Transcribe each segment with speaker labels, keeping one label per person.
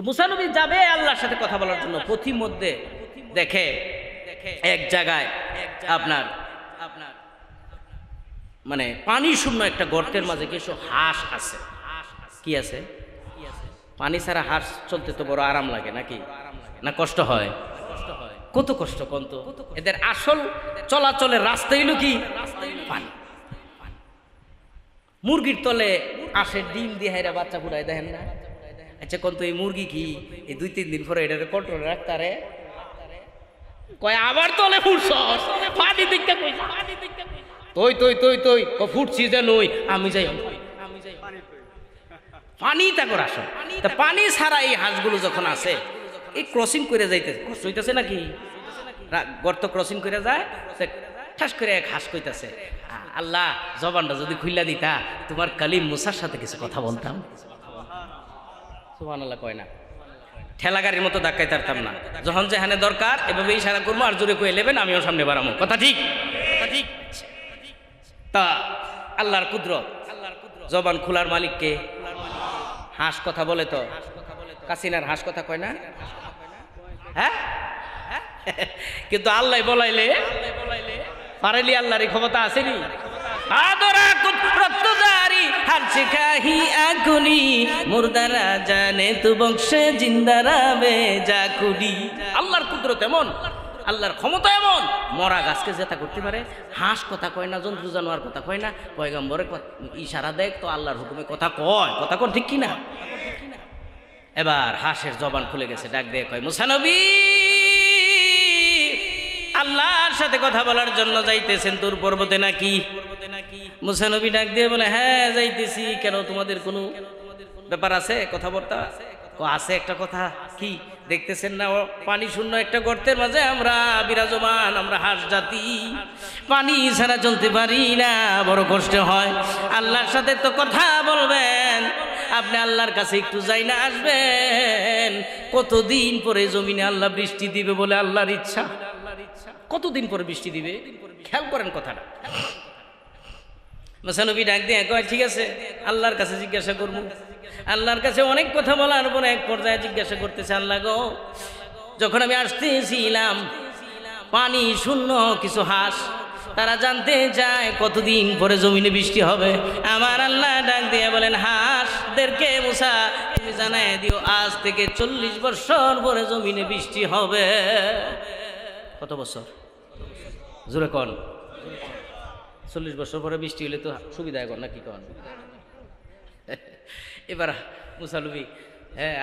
Speaker 1: তো মুসা নবী যাবে আল্লাহর সাথে কথা বলার জন্য, পথির মধ্যে দেখে এক জায়গায় আপনার মানে পানি শূন্য একটা গর্তের মাঝে কিছু হাঁস আছে। কি আছে? পানি ছাড়া হাঁস চলতে তো বড় আরাম লাগে নাকি, না কষ্ট হয়? কত কষ্ট কন্ত। এদের আসল চলাচলের রাস্তা হইল কি? পানি। মুরগির তলে আঁশের ডিম দিয়ে হেরা বাচ্চা ফুটায়, দেখেন না? আচ্ছা কন্ত এই মুরগি কি এই 2-3 দিন পরে এটা কন্ট্রোল রাখতারে? কয় আবার তলে ফুটছ পানি দিকটা কই? তুই তুই তুই তুই ফুটছি যে নই আমি যাই পানি তাকর আসো। তা পানি ছাড়া এই হাঁসগুলো যখন আছে, এই ক্রসিং করে যাইতে কষ্ট হইতেছে নাকি? গর্ত ক্রসিং করে যায়, ঠাস করে এক হাঁস কইতাছে, আল্লাহ জবানটা যদি খুইলা দিতা তোমার কালিম মুসার সাথে কিছু কথা বলতাম। সুবহানাল্লাহ কয় না? ঠেলা গাড়ির মতো ধাক্কাই তারতাম না, যখন যেখানে দরকার এভাবে ইশারা করবো আর জোরে কয়ে নেবেন, আমিও সামনে বাড়াবো। কথা ঠিক? ঠিক। তা আল্লাহর কুদরত, জবান খোলার মালিককে। হাঁস কথা বলে তো, কাসিনার হাঁস কথা কয় না? হ্যাঁ, কিন্তু আল্লাহ বলাইলে পারেলি, আল্লাহর ক্ষমতা আসেনি। আদরা কুদরতদারি হার শিখাহি আগুনি মুর্দারা জানে তু বংশে জিন্দারা বেজা কুলি। আল্লাহর কুদরত এমন, আল্লাহর ক্ষমতা এমন, মরা গাছকে জেতা করতে পারে। হাঁস কথা কয় না, জন্তু জানোয়ার কথা কয় না, পয়গম্বরে ইশারা দেখ তো আল্লাহর হুকুমে কথা কয়। কথা কোন ঠিক কিনা? এবার হাঁসের জবান খুলে গেছে, ডাক দিয়ে কয়, মুসা নবী আল্লাহর সাথে কথা বলার জন্য যাইতেছেন তোর পর্বতে নাকি? মুসা নবী ডাক দিয়ে বলে, হ্যাঁ যাইতেছি। কেন, তোমাদের কোনো ব্যাপার আছে, কথাবার্তা আছে? একটা কথা কি, দেখতেছেন না পানি শূন্য একটা গর্তের মাঝে আমরা বিরাজমান, আমরা হাঁস জাতি, পানি ছাড়া চলতে পারি না, বড় কষ্ট হয়। আল্লাহর সাথে তো কথা বলবেন, আপনি আল্লাহর কাছে একটু যাই না আসবেন। কতদিন পরে জমিনে আল্লাহ বৃষ্টি দিবে বলে আল্লাহর ইচ্ছা। কতদিন পরে বৃষ্টি দিবে খেয়াল করেন কথাটা। মুসা নবী ডাক দিয়ে কয়, ঠিক আছে আল্লাহর কাছে জিজ্ঞাসা করবো। আল্লাহর কাছে অনেক কথা বলার পরে এক পর্যায়ে জিজ্ঞাসা করতেছে, আল্লাহ গো, যখন আমি আসতেছিলাম পানি শূন্য কিছু হাঁস, তারা জানতে চায় কতদিন পরে জমিনে বৃষ্টি হবে। আমার আল্লাহ ডাক দিয়ে বলেন, হাঁসদেরকে মুসা তুমি জানাই দিও আজ থেকে 40 বছর পরে জমিনে বৃষ্টি হবে। কত বছর? জোরে কন। 40 বছর পরে বৃষ্টি হলে তো সুবিধা এখন নাকি কন? এবার মুসা নবী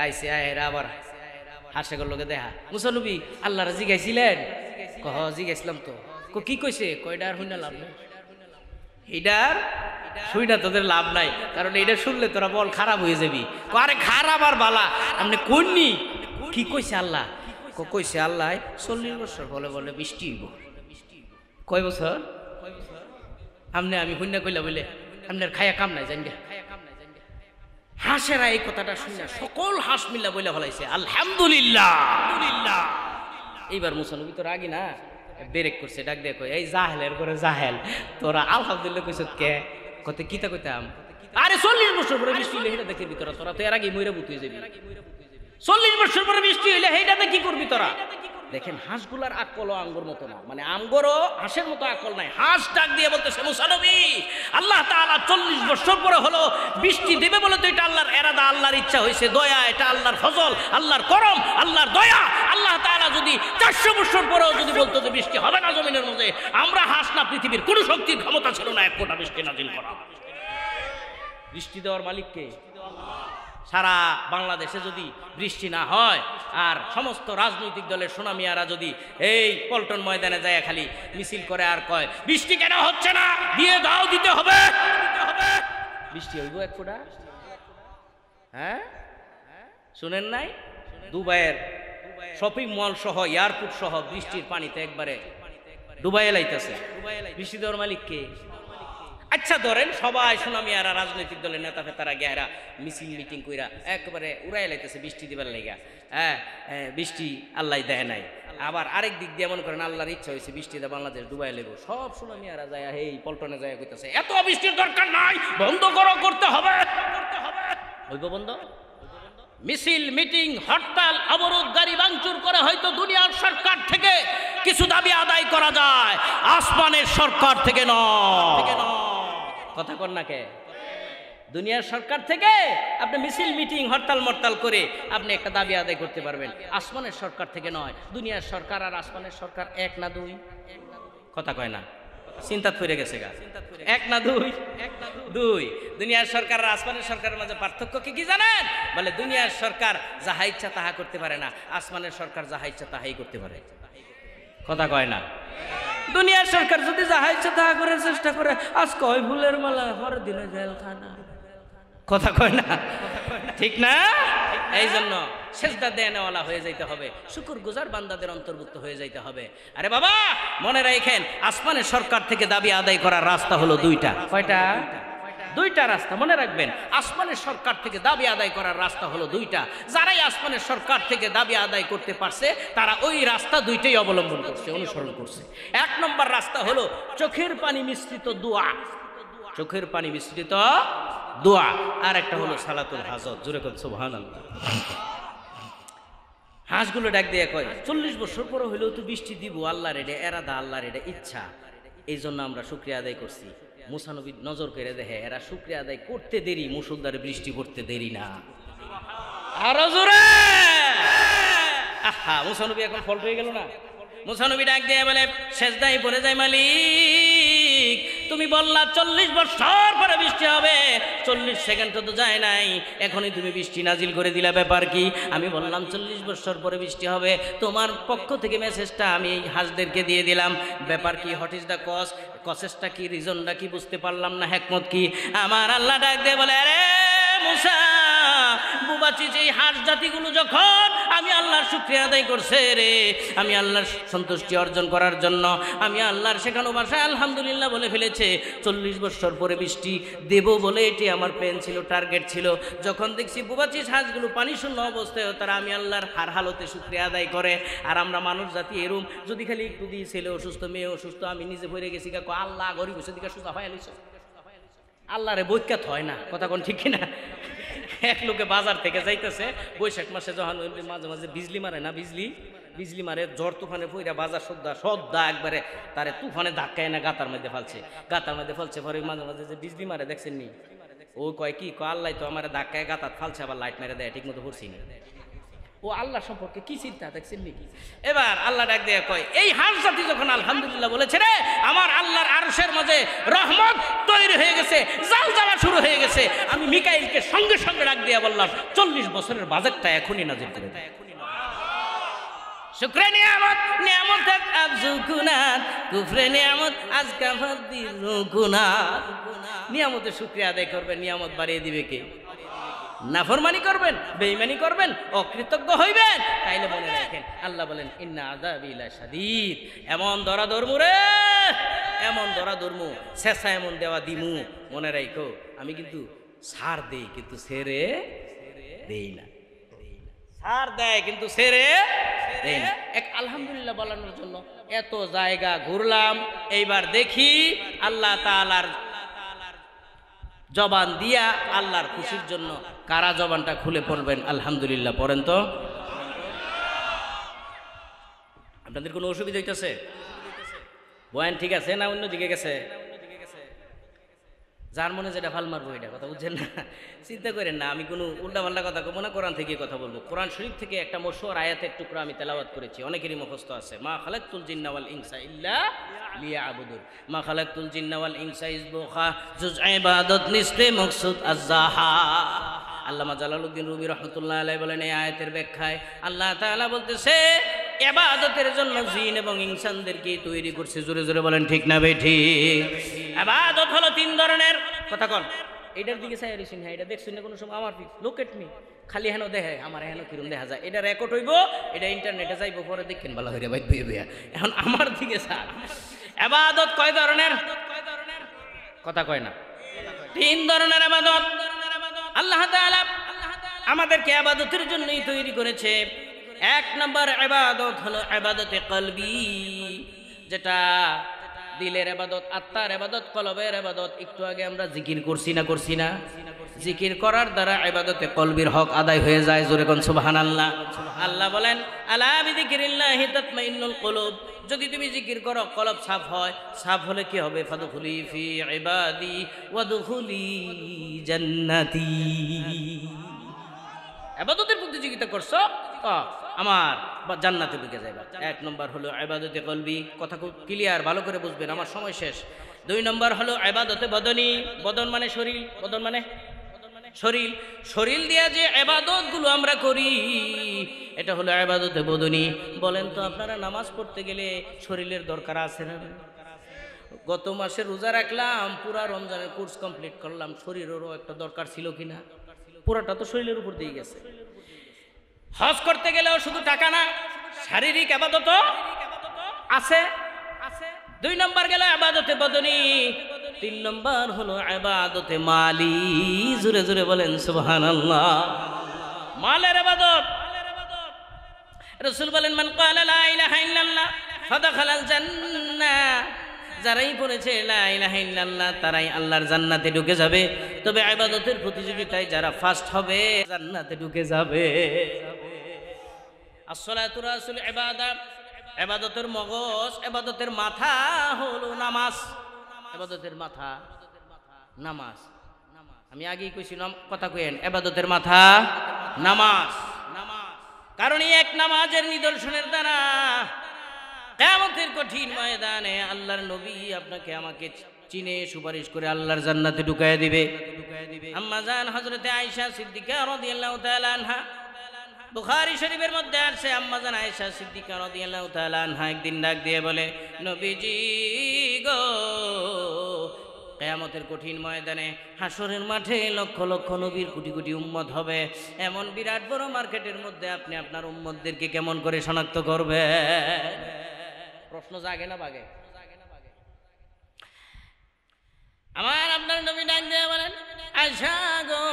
Speaker 1: আইসে আয়েরা আবার হাঁসের লোকে দেখা। মুসা নবী আল্লাহর জিগাইছিলেন? কহ জিগাইছিলাম তো। কি কইছে? কয়ডার হইনা লাভ নাই, এইটার শুইনা তোদের লাভ নাই, কারণ এইটা শুনলে তোরা বল খারাপ হয়ে যাবি। আরে খারাপ আর বালা আপনি কইনি? কি কইছে আল্লাহ? কইছে আল্লাহ 40 বছর বলে বলে বৃষ্টি হইব। কয় বছর? আমনে আমি হইনা কইলা বলে আপনার খায়া কাম নাই জানি। হাঁসেরা এই কথাটা শুনে সকল হাঁস মিল্লা বইলা ফলাইছে আলহামদুলিল্লাহ। এইবার মুসা নবী তো রাগি না, বেরেক করছে, ডাক দেখো, এই জাহেলের করে জাহেল, তোরা আলহামদুলিল্লাহ কইছ কে? কত কিতা কইতাম? আরে 40 বছর পরে বৃষ্টি হইলে হেটা দেখবি তোরা, তোরা তো এর আগে মইরা বুত হয়ে যাবি। 40 বছর পরে বৃষ্টি হইলে হেটাতে কি করবি তোরা? দেখেন হাঁসগুলার আকল আঙ্গুর মতো না, মানে আমগরও হাঁসের মতো আকল নাই। হাঁস ডাক দিয়ে বলতেছে, মুসা নবী আল্লাহ তাআলা 40 বছর পরে হলো বৃষ্টি দেবে বলে তো এটা আল্লাহর এরাদা, আল্লাহর ইচ্ছা হয়েছে, দয়া, এটা আল্লাহর ফজল, আল্লাহর করম, আল্লাহর দয়া। আল্লাহ তাআলা যদি 400 বছর পরেও যদি বলতো যে বৃষ্টি হবে না জমিনের মধ্যে, আমরা হাঁস না, পৃথিবীর কোনো শক্তির ক্ষমতা ছিল না এক ফোঁটা বৃষ্টি নাজিল করা। বৃষ্টি দেওয়ার মালিককে। সারা বাংলাদেশে যদি বৃষ্টি না হয় আর সমস্ত রাজনৈতিক দলের সোনামিয়ারা যদি এই পল্টন ময়দানে যায় খালি মিছিল করে আর কয় বৃষ্টি কেন হচ্ছে না, দিয়ে দাও, দিতে হবে, বৃষ্টি হইব এক ফোঁটা? হ্যাঁ শুনেন নাই? দুবাইয়ের শপিং মল সহ এয়ারপোর্ট সহ বৃষ্টির পানিতে একবারে ডুবাইয়ে লাইতেছে। বৃষ্টি দেওয়ার মালিক কে? আচ্ছা ধরেন সবাই সুনামিয়ারা রাজনৈতিক দলের নেতা ফেতারা গেরা মিছিল মিটিং কইরা একেবারে উড়াই লাইতেছে বৃষ্টি দিবার লাইগা। বৃষ্টি আল্লাহ দেয় নাই। আবার আরেক দিক দিয়ে মনে করেন আল্লাহর ইচ্ছা হয়েছে বৃষ্টি দেয় বাংলাদেশ ডুবাই লেব, সব সুনামিয়ারা যায় এই পল্টনে যায় কইতেছে এত বৃষ্টির দরকার নাই, বন্ধ করো, করতে হবে। হইব বন্ধ? মিছিল, মিটিং, হরতাল, অবরোধ, গাড়ি ভাঙচুর করে হয়তো দুনিয়ার সরকার থেকে কিছু দাবি আদায় করা যায়, আসমানের সরকার থেকে নয়। কথা কন না কে? দুনিয়ার সরকার থেকে আপনি মিছিল, মিটিং, হরতাল মরতাল করে আপনি একটা দাবি আদায় করতে পারবেন, আসমানের সরকার থেকে নয়। দুনিয়ার সরকার আর আসমানের সরকার এক না দুই? কথা কয় না, চিন্তা ফিরে গেছে গা। এক না দুই? দুই। দুনিয়ার সরকার আর আসমানের সরকারের মাঝে পার্থক্য কি জানেন? বলে দুনিয়ার সরকার যাহা ইচ্ছা তাহা করতে পারে না, আসমানের সরকার যাহা ইচ্ছা তাহাই করতে পারে। কথা কয় না? দুনিয়ার সরকার যদি যাহা ইচ্ছা তাহা করার চেষ্টা করে, আজ কয় ফুলের মালা, পরের দিনে জেলখানা। কথা কয় না? ঠিক না? এই জন্য সেজদা দেওয়ালা হয়ে যাইতে হবে, শুকর গুজার বান্দাদের অন্তর্ভুক্ত হয়ে যাইতে হবে। আরে বাবা মনে রাখেন, আসমানের সরকার থেকে দাবি আদায় করার রাস্তা হলো দুইটা। কয়টা? দুইটা রাস্তা মনে রাখবেন। আসমানের সরকার থেকে দাবি আদায় করার রাস্তা হলো দুইটা। যারাই আসমানের সরকার থেকে দাবি আদায় করতে পারছে তারা ওই রাস্তা দুইটাই অবলম্বন করছে, অনুসরণ করছে। এক নম্বর রাস্তা হলো চোখের পানি মিশ্রিত দোয়া, চোখের পানি মিশ্রিত দোয়া। আর একটা হলো সালাতুল হাজত। জোরে কর সুবহানাল্লাহ। হাঁসগুলো ডাক দিয়ে কয় 40 বছর পরে হইলেও তো বৃষ্টি দিব, আল্লাহর এটা এরাদা, আল্লাহর এটা ইচ্ছা। এই জন্য আমরা শুকরিয়া আদায় করছি। মুসা নবী নজর করে দেখে এরা শুকরিয়া আদায় করতে দেরি, মুসলধারে বৃষ্টি পড়তে দেরি না। আরো জোরে আহা, মুসা নবী এখন ফল পেয়ে গেল না। মুসা নবী ডাক দিয়ে বলে, সেজদায় পড়ে যায়, মালিক তুমি বললা 40 বছর পরে বৃষ্টি হবে, 40 সেকেন্ড তো যায় নাই, এখনই তুমি বৃষ্টি নাজিল করে দিলা, ব্যাপার কি? আমি বললাম 40 বছর পরে বৃষ্টি হবে, তোমার পক্ষ থেকে মেসেজটা আমি এই হাঁসদেরকে দিয়ে দিলাম, ব্যাপার কি? What is the cause? কসেসটা কি, রিজনটা কি বুঝতে পারলাম না, হিকমত কি? আমার আল্লাহ ডাক দিয়ে বলে, আরে মুসা, বুবাচি যেই হাঁস জাতিগুলো যখন আমি আল্লাহর শুকরিয়া আদায় করছে রে, আমি আল্লাহর সন্তুষ্টি অর্জন করার জন্য আমি আল্লাহর শেখানো ভাষায় আলহামদুলিল্লাহ বলে ফেলেছে, 40 বছর পরে বৃষ্টি দেব বলে এটি আমার প্ল্যান ছিল, টার্গেট ছিল। যখন দেখছি বুবাচি হাঁসগুলো পানি শূন্য অবস্থায় তারা আমি আল্লাহর হার হালতে শুকরিয়া আদায় করে, আর আমরা মানুষ জাতি এরম, যদি খালি একটু দিয়ে ছেলে অসুস্থ, মেয়ে অসুস্থ, আমি নিজে ভরে গেছি, কাকু আল্লাহ গরিব হয়েছে দিকে সুস্থ হয়ে আলিস, আল্লাহরে বৈখ্যাত হয় না। কথা কোন ঠিক কিনা? এক লোকে বাজার থেকে যাইতেছে, বৈশাখ মাসে যখন মাঝে মাঝে বিজলি মারে না, বিজলি মারে, ঝড় তুফানে পইরা বাজার সদ্দা একবারে তারে তুফানে ধাক্কায় না গাতার মধ্যে ফালছে পরে মাঝে মাঝে যে বিজলি মারে দেখছেন নি, ও কয় কি কয়, আল্লাহ তো আমার ধাক্কায় গাতার ফালছে, আবার লাইট মেরে দেয়, ঠিক মতো পড়ছি না। ও আল্লাহ সম্পর্কে কি চিন্তা দেখছেন নাকি? এবার আল্লাহ ডাক দিয়ে কয়, এই হাঁস জাতি যখন আলহামদুলিল্লাহ বলেছে রে, আমার আল্লাহর আরশের মাঝে রহমত তৈরি হয়ে গেছে, জাল জ্বালা শুরু হয়ে গেছে। আমি মিকাইলকে সঙ্গে সঙ্গে ডাক দিয়ে বললাম 40 বছরের বাজেটটা এখনই নাজিল করে দেয়। শুকরে নিয়ামত, নিয়ামত আবজুকুনাত, কুফরে নিয়ামত আজকা ফাদিরুকুনাত। নিয়ামতের শুকরিয়া আদায় করবেন, নিয়ামত বাড়িয়ে দিবে কে? নাফরমানি করবেন, বেঈমানি করবেন, অকৃতজ্ঞ হইবেন, তাইলে মনে রাখেন আল্লাহ বলেন ইন্না আযাবি লাশাদীদ। এমন ধরা ধরমু রে, এমন ধরা ধরমু, শেষা এমন দেওয়া দিমু, মনে রাখো আমি কিন্তু ছাড় দেই কিন্তু ছেড়ে দেই না। ছাড় দেয় কিন্তু ছেড়ে দেই না। এক আলহামদুলিল্লাহ বলানোর জন্য এত জায়গা ঘুরলাম, এইবার দেখি আল্লাহ তাআলার জবান দিয়া আল্লাহর খুশির জন্য কারা জবানটা খুলে পড়বেন আলহামদুলিল্লাহ পড়েন তো। আপনাদের কোনো অসুবিধা হইতেছে? বয়ান ঠিক আছে না অন্যদিকে গেছে? যার মনে যেটা ফাল মারবো এটা কথা বুঝছেন না, চিন্তা করেন না। আমি কোনো উল্টাপাল্টা কথা কব না, কোরআন থেকে কথা বলবো। কোরআন শরীফ থেকে একটা মশহুর আয়াতের টুকরা আমি তেলাওয়াত করেছি, অনেকেরই মুখস্থ আছে। মা খালাকতুল জিন্না ওয়াল ইনসা ইল্লা লিয়াবুদুন। মা খালাকতুল জিন্না ওয়াল ইনসা ইসবুখা জুজ ইবাদত নিসফে মকসুদ আযযাহা। আল্লামা জালালউদ্দিন রুমি রহমতুল্লাহ আলাইহি বলেন এই আয়াতের ব্যাখ্যায় আল্লাহ তাআলা বলতেছে ইবাদতের জন্য জিন এবং ইনসানদেরকে তৈরি করছে। জোরে জোরে বলেন ঠিক না বেঠিক? ইবাদত হলো 3 ধরনের। কথা কন, এটার দিকে চাই রইছেন, হ্যাঁ এটা দেখছেন না কোনো সময়? আমার লুক এট মি, খালি হেন দেখে আমার হেন কিরম দেখা যায়। এটা রেকর্ড হইব, এটা ইন্টারনেটে যাইব, পরে দেখেন ভালো হইরা বাইত বইয়া। এখন আমার দিকে স্যার ইবাদত কয় ধরনের? কথা কয় না। 3 ধরনের ইবাদত। আল্লাহ তাআলা আমাদেরকে ইবাদতের জন্যই তৈরি করেছে। 1 নম্বর ইবাদত হলো ইবাদতে কলবি, যেটা দিলের ইবাদত, আত্মার ইবাদত, কলবের ইবাদত। একটু আগে আমরা জিকির করছি না? জিকির করার দ্বারা ইবাদতে কলবির হক আদায় হয়ে যায়। জোরে কোন সুবহানাল্লাহ। আল্লাহ বলেন আলা বিযিকরিল্লাহি তাতমাইন্নুল কুলুব। যদি তুমি জিকির করো কলব সাফ হয়। সাফ হলে কি হবে? ফাদখুলি ফি ইবাদি ওয়াদখুলি জান্নাতি। ইবাদতের প্রতিযোগিতা করছো, আমার জান্নাতে ঢুকে যাবে। এক নম্বর হলো ইবাদতে কলবি। কথা খুব ক্লিয়ার, ভালো করে বুঝবেন, আমার সময় শেষ। 2 নম্বর হলো ইবাদতে বদনী। বদন মানে শরীর, বদন মানে শরীর। শরীর দিয়ে যে ইবাদত গুলো আমরা করি এটা হলো ইবাদতে বদনী। বলেন তো আপনারা নামাজ পড়তে গেলে শরীরের দরকার আছে না? গত মাসে রোজা রাখলাম, পুরা রমজানের কোর্স কমপ্লিট করলাম, শরীরেরও একটা দরকার ছিল কিনা? পুরাটা তো শরীরের উপর দিয়ে গেছে। হজ করতে গেলেও শুধু টাকা না, শারীরিক ইবাদতও আছে। 2 নম্বর গেল ইবাদতে বদনী। 3 নম্বর হলো ইবাদতে মালি। জোরে জোরে বলেন সুবহানাল্লাহ। মালের ইবাদত। রাসূল বলেন মান ক্বালা লা ইলাহা ইল্লাল্লাহ ফাদাখালাল জান্নাহ। যারাই পড়েছে লা ইলাহা ইল্লাল্লাহ তারাই আল্লাহর জান্নাতে ঢুকে যাবে। তবে ইবাদতের প্রতিযোগিতায় যারা ফার্স্ট হবে জান্নাতে ঢুকে যাবে। আসসালাতু রাসুল ইবাদাত। ইবাদতের মগজ, ইবাদতের মাথা হলো নামাজ। ইবাদতের মাথা নামাজ। আমি আগেই কইছিলাম, কথা কইেন, ইবাদতের মাথা নামাজ। কারণ এই এক নামাজের নিদর্শনের দ্বারা কিয়ামতের কঠিন ময়দানে আল্লাহর নবী আপনাকে আমাকে চিনে সুপারিশ করে আল্লাহর জান্নাতে ঢুকায় দিবে। আম্মা জান হযরতে আয়েশা সিদ্দিকা রাদিয়াল্লাহু তাআলা আনহা, বুখারী শরীফের মধ্যে আছে, আম্মা জান আয়েশা সিদ্দিকা রাদিয়াল্লাহু তাআলা আনহা একদিন ডাক দিয়ে বলে, নবীজি গো, কিয়ামতের কঠিন ময়দানে হাসরের মাঠে লক্ষ লক্ষ নবীর কোটি কোটি উম্মত হবে। এমন বিরাট বড় মার্কেটের মধ্যে আপনি আপনার উম্মতদেরকে কেমন করে শনাক্ত করবেন? প্রশ্ন জাগে না বাগে? আমার আপনার নবী ডাক দিয়ে বলেন, আয়েশা গো,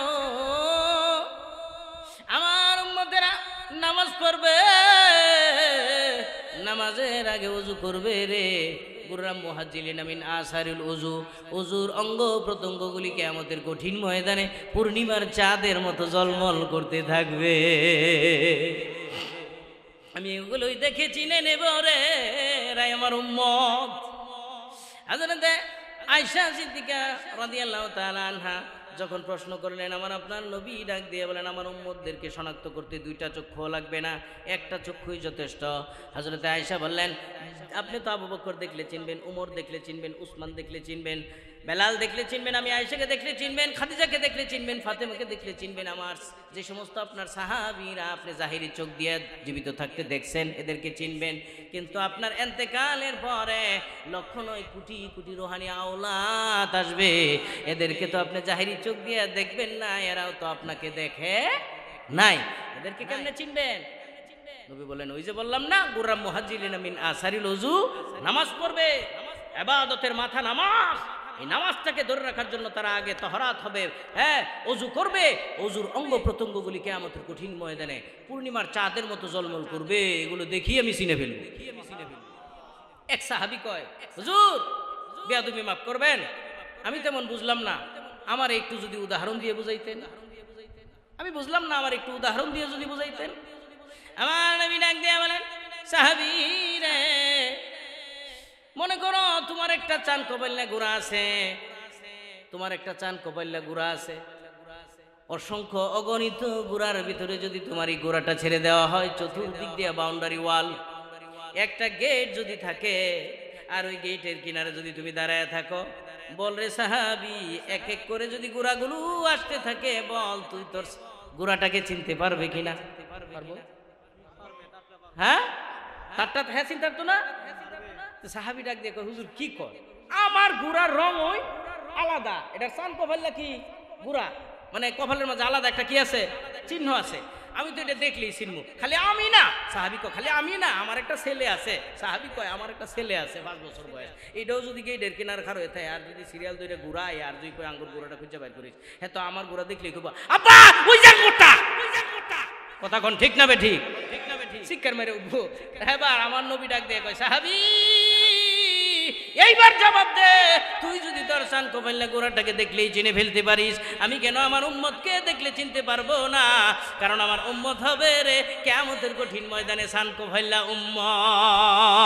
Speaker 1: আমার উম্মতেরা নামাজ পড়বে, নামাজের আগে ওযু করবে রে। গুররাম মুহাজ্জিলিন মিন আসারিল ওযু। ওযুর অঙ্গ প্রত্যঙ্গগুলি কিয়ামতের কঠিন ময়দানে পূর্ণিমার চাঁদের মতো ঝলমল করতে থাকবে। আমি এগুলোই দেখে চিনে নেব রে রাই আমার উম্মত। হযরত আয়েশা সিদ্দিকা রাদিয়াল্লাহু তাআলা আনহা যখন প্রশ্ন করলেন, আমার আপনার নবী ডাক দিয়ে বলেন, আমার উম্মতদেরকে শনাক্ত করতে 2টা চক্ষু লাগবে না, একটা চক্ষুই যথেষ্ট। হযরত আয়েশা বললেন, আপনি তো আবু বকর দেখলে চিনবেন, উমর দেখলে চিনবেন, উসমান দেখলে চিনবেন, বেলাল দেখলে চিনবেন, আমি আয়েশাকে দেখলে চিনবেন, খাদিজাকে দেখলে চিনবেন, ফাতেমাকে দেখলে চিনবেন। আমার যে সমস্ত আপনার সাহাবীরা আপনি জাহিরি চোখ দিয়ে জীবিত থাকতে দেখছেন এদেরকে চিনবেন। কিন্তু আপনার ইন্তেকালের পরে লক্ষ নয় কোটি কোটি রুহানি আওলাদ আসবে, এদেরকে তো আপনি জাহিরি চোখ দিয়ে দেখবেন না, এরাও তো আপনাকে দেখে নাই, এদেরকে কেমনে চিনবেন? নবী বলেন, ওই যে বললাম না, গুররাম মুহাজ্জিলিন মিন আসারিল ওযু, নামাজ পড়বে, ইবাদতের মাথা নামাজ। এই নামাজটাকে ধরে রাখার জন্য তারা আগে তাহারাত হবে, হ্যাঁ, ওযু করবে। ওযুর অঙ্গ প্রত্যঙ্গগুলি কিয়ামতের কঠিন ময়দানে পূর্ণিমার চাঁদের মতো ঝলমল করবে। এগুলো দেখি আমি চিনে ফেলব। এক সাহাবী কয়, হুজুর বেয়াদবি মাফ করবেন, আমি তেমন বুঝলাম না, আমার একটু যদি উদাহরণ দিয়ে বুঝাইতেন। আমি বুঝলাম না, আমার একটু উদাহরণ দিয়ে যদি বুঝাইতেন। আমার নবী ডাক দিয়ে বলেন, সাহাবী রে, মনে করো তোমার একটা চান কপাইল্লা গুড়া আছে, তোমার একটা চান কপাইল্লা গুড়া আছে, অসংখ্য অগণিত গুড়ার ভিতরে যদি তোমার এই গুড়াটা ছেড়ে দেওয়া হয়, চতুর্দিক দিয়ে বাউন্ডারি ওয়াল, একটা গেট যদি থাকে, আর ওই গেটের কিনারে যদি তুমি দাঁড়ায় থাকো, বল রে সাহাবী, এক এক করে যদি গুড়াগুলো আসতে থাকে, বল তুই তোর গুড়াটাকে চিনতে পারবে কিনা? পারবো? হ্যাঁ, তারটা হ্যাঁ চিনতে পারতো না? সাহাবী ডাক দিয়ে কয়, হুজুর কি কয়, আমার গুড়ার রং ওই আলাদা, এটার চান কপাল্লা কি গুড়া, মানে কপালের মাঝে আলাদা একটা কি আছে, চিহ্ন আছে, আমি তো এটা দেখলেই চিনবো। খালি আমি না, সাহাবী কয়, খালি আমি না, আমার একটা ছেলে আছে। সাহাবী কয়, আমার একটা ছেলে আছে 5 বছর বয়স, এটাও যদি গেটের কিনার খার হয়ে থাকে, আর যদি সিরিয়াল ধরে ঘুরায়, আর যদি কই আঙ্গুর গুড়াটা খুঁজে বাইর করিস, হ্যাঁ তো আমার গুড়া দেখলেই কইবা, আব্বা ওই যে আঙ্গুরটা। কথা কোন ঠিক না বে ঠিক? শিক্ষার মেরে উঠবো। এবার আমার নবী ডাক দিয়ে কয়, সাহাবী এইবার জবাব দে, তুই যদি তোর সান কোফাইল্লা গোড়াটাকে দেখলেই চিনে ফেলতে পারিস, আমি কেন আমার উম্মতকে দেখলে চিনতে পারবো না? কারণ আমার উম্মত হবে রে কিয়ামতের কঠিন ময়দানে সান কোফাইল্লা উম্মত।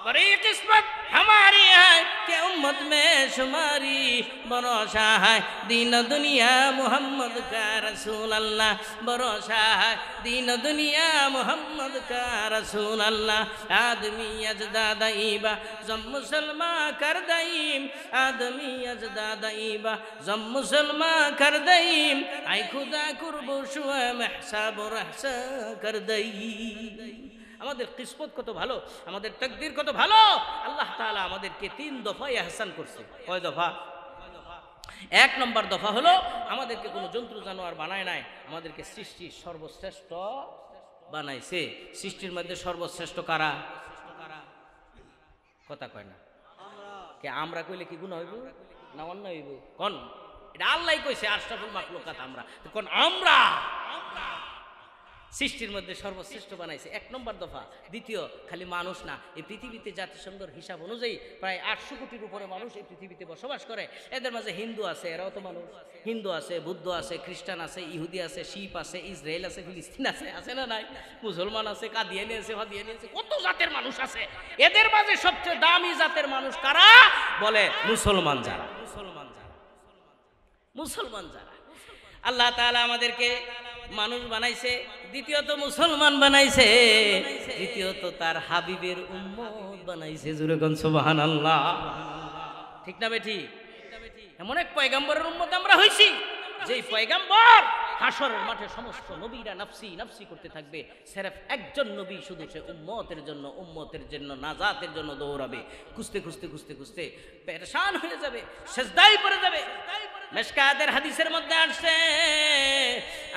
Speaker 1: बड़ी किस्मत हमारी है कि उम्मत में शुमारी, भरोसा है दीन दुनिया मोहम्मद का रसूल अल्लाह, भरोसा है दीन दुनिया मोहम्मद का रसूल अल्लाह। आदमी अजदाद ईबा जम मुसलमा कर दईम, आदमी अजदाद ईबा जम मुसलमा कर दईम, आई खुदा कुर्बो शुआ महसाब रहसा कर दईम। আমাদের কিসমত কত ভালো, আমাদের তাকদীর কত ভালো। আল্লাহ তাআলা আমাদেরকে 3 দফায় ইহসান করছে। কয় দফা? 1 নম্বর দফা হলো আমাদেরকে কোনো জন্তু জানোয়ার বানায় নাই, আমাদেরকে সৃষ্টির সর্বশ্রেষ্ঠ বানাইছে। সৃষ্টির মধ্যে সর্বশ্রেষ্ঠ কারা? কথা কয় না কে? আমরা কইলে কি গুনাহ হইব না অন্য হইব? কোন? এটা আল্লাহই কইছে আশরাফুল মাখলুকাত আমরা, কোন আমরা সৃষ্টির মধ্যে সর্বশ্রেষ্ঠ বানাইছে। 1 নম্বর দফা। দ্বিতীয়, খালি মানুষ না, এই পৃথিবীতে জাতিসংঘের হিসাব অনুযায়ী প্রায় 800 কোটির উপরে মানুষ এই পৃথিবীতে বসবাস করে। এদের মাঝে হিন্দু আছে, এরাও তো মানুষ। হিন্দু আছে, বৌদ্ধ আছে, খ্রিস্টান আছে, ইহুদি আছে, শিপ আছে, ইসরায়েল আছে, ফিলিস্তিন আছে, আছে না নাই? মুসলমান আছে, কাদিয়ানি আছে, ফাদিয়ানি আছে, কত জাতের মানুষ আছে। এদের মাঝে সবচেয়ে দামি জাতের মানুষ কারা? বলে মুসলমান যারা। মুসলমান যারা। আল্লাহ তাআলা আমাদেরকে মানুষ বানাইছে, দ্বিতীয়ত মুসলমান বানাইছে, তৃতীয়ত তার হাবিবের উম্মত বানাইছে। জোরে কোন সুবহানাল্লাহ। ঠিক না বেঠি? এমন এক পয়গম্বরের উম্মত আমরা হইছি, যেই পয়গম্বর হাসরের মাঠে সমস্ত নবীরা নাফসি নাফসি করতে থাকবে, সিরফ একজন নবী শুধু সে উম্মতের জন্য, উম্মতের জন্য, নাজাতের জন্য দৌড়াবে। খুঁজতে খুঁজতে খুঁজতে খুঁজতে পেরেশান হয়ে যাবে, সিজদায় পড়ে যাবে। মিশকাতের হাদিসের মধ্যে আসছে,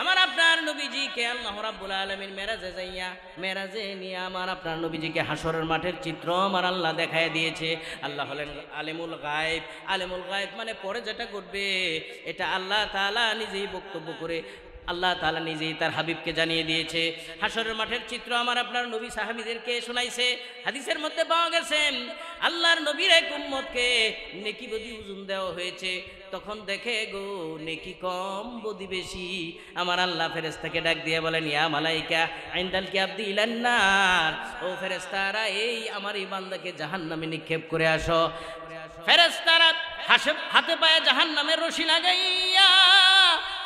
Speaker 1: আমার আপনার নবীজিকে আল্লাহ রাব্বুল আলামিন মেরাজে নিয়ে আমার আপনার নবীজিকে হাসরের মাঠের চিত্র আমার আল্লাহ দেখায় দিয়েছে। আল্লাহ হলেন আলেমুল গায়েব। আলেমুল গায়েব মানে পরে যেটা ঘটবে এটা আল্লাহ তাআলা নিজেই বক্তব্য করে আল্লাহ তাআলা নিজেই তার হাবিবকে জানিয়ে দিয়েছে। হাসরের মাঠের চিত্র আমার আপনার নবী সাহাবীদেরকে শোনাইছে। হাদিসের মধ্যে পাওয়া গেছে আল্লাহর নবীর এক উম্মতকে নেকি বদি ওজন দেওয়া হয়েছে, তখন দেখে গো নেকি কম বদি বেশি। আমার আল্লাহ ফেরেশতাকে ডাক দিয়ে বলেন, ইয়া মালাইকা ইনদাল কি আবদি ইলান নার, ও ফেরেশতারা এই আমার এই বান্দাকে জাহান্নামে নিক্ষেপ করে আসো। ফেরেশতারা হাতে পায়ে জাহান্নামের রশি লাগাইয়া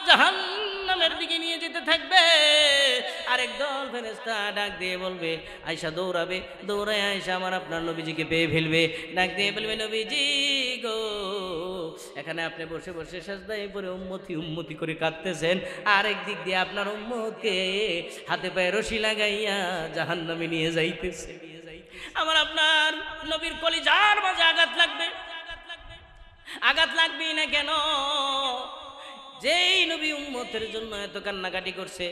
Speaker 1: জাহান্নামের দিকে নিয়ে যেতে থাকবে। আরেক দল ফেরেশতা ডাক দিয়ে বলবে, আয়েশা দৌড়াবে, দৌড়ায় আয়েশা আমার আপনার নবীজিকে পেয়ে ফেলবে। ডাক দিয়ে বলবে, নবীজি গো, এখানে আপনি বসে বসে সিজদায় পড়ে উম্মতি উম্মতি করে কাঁদতেছেন, আরেক দিক দিয়ে আপনার উম্মতকে হাতে পায়ে রশি লাগাইয়া জাহান্নামে নিয়ে যাইতেছে। আমার আপনার নবীর কলিজার মাঝে আঘাত লাগবে। আঘাত লাগবেই না কেন? যেই নবী উম্মতের জন্য এত কান্নাকাটি করছে,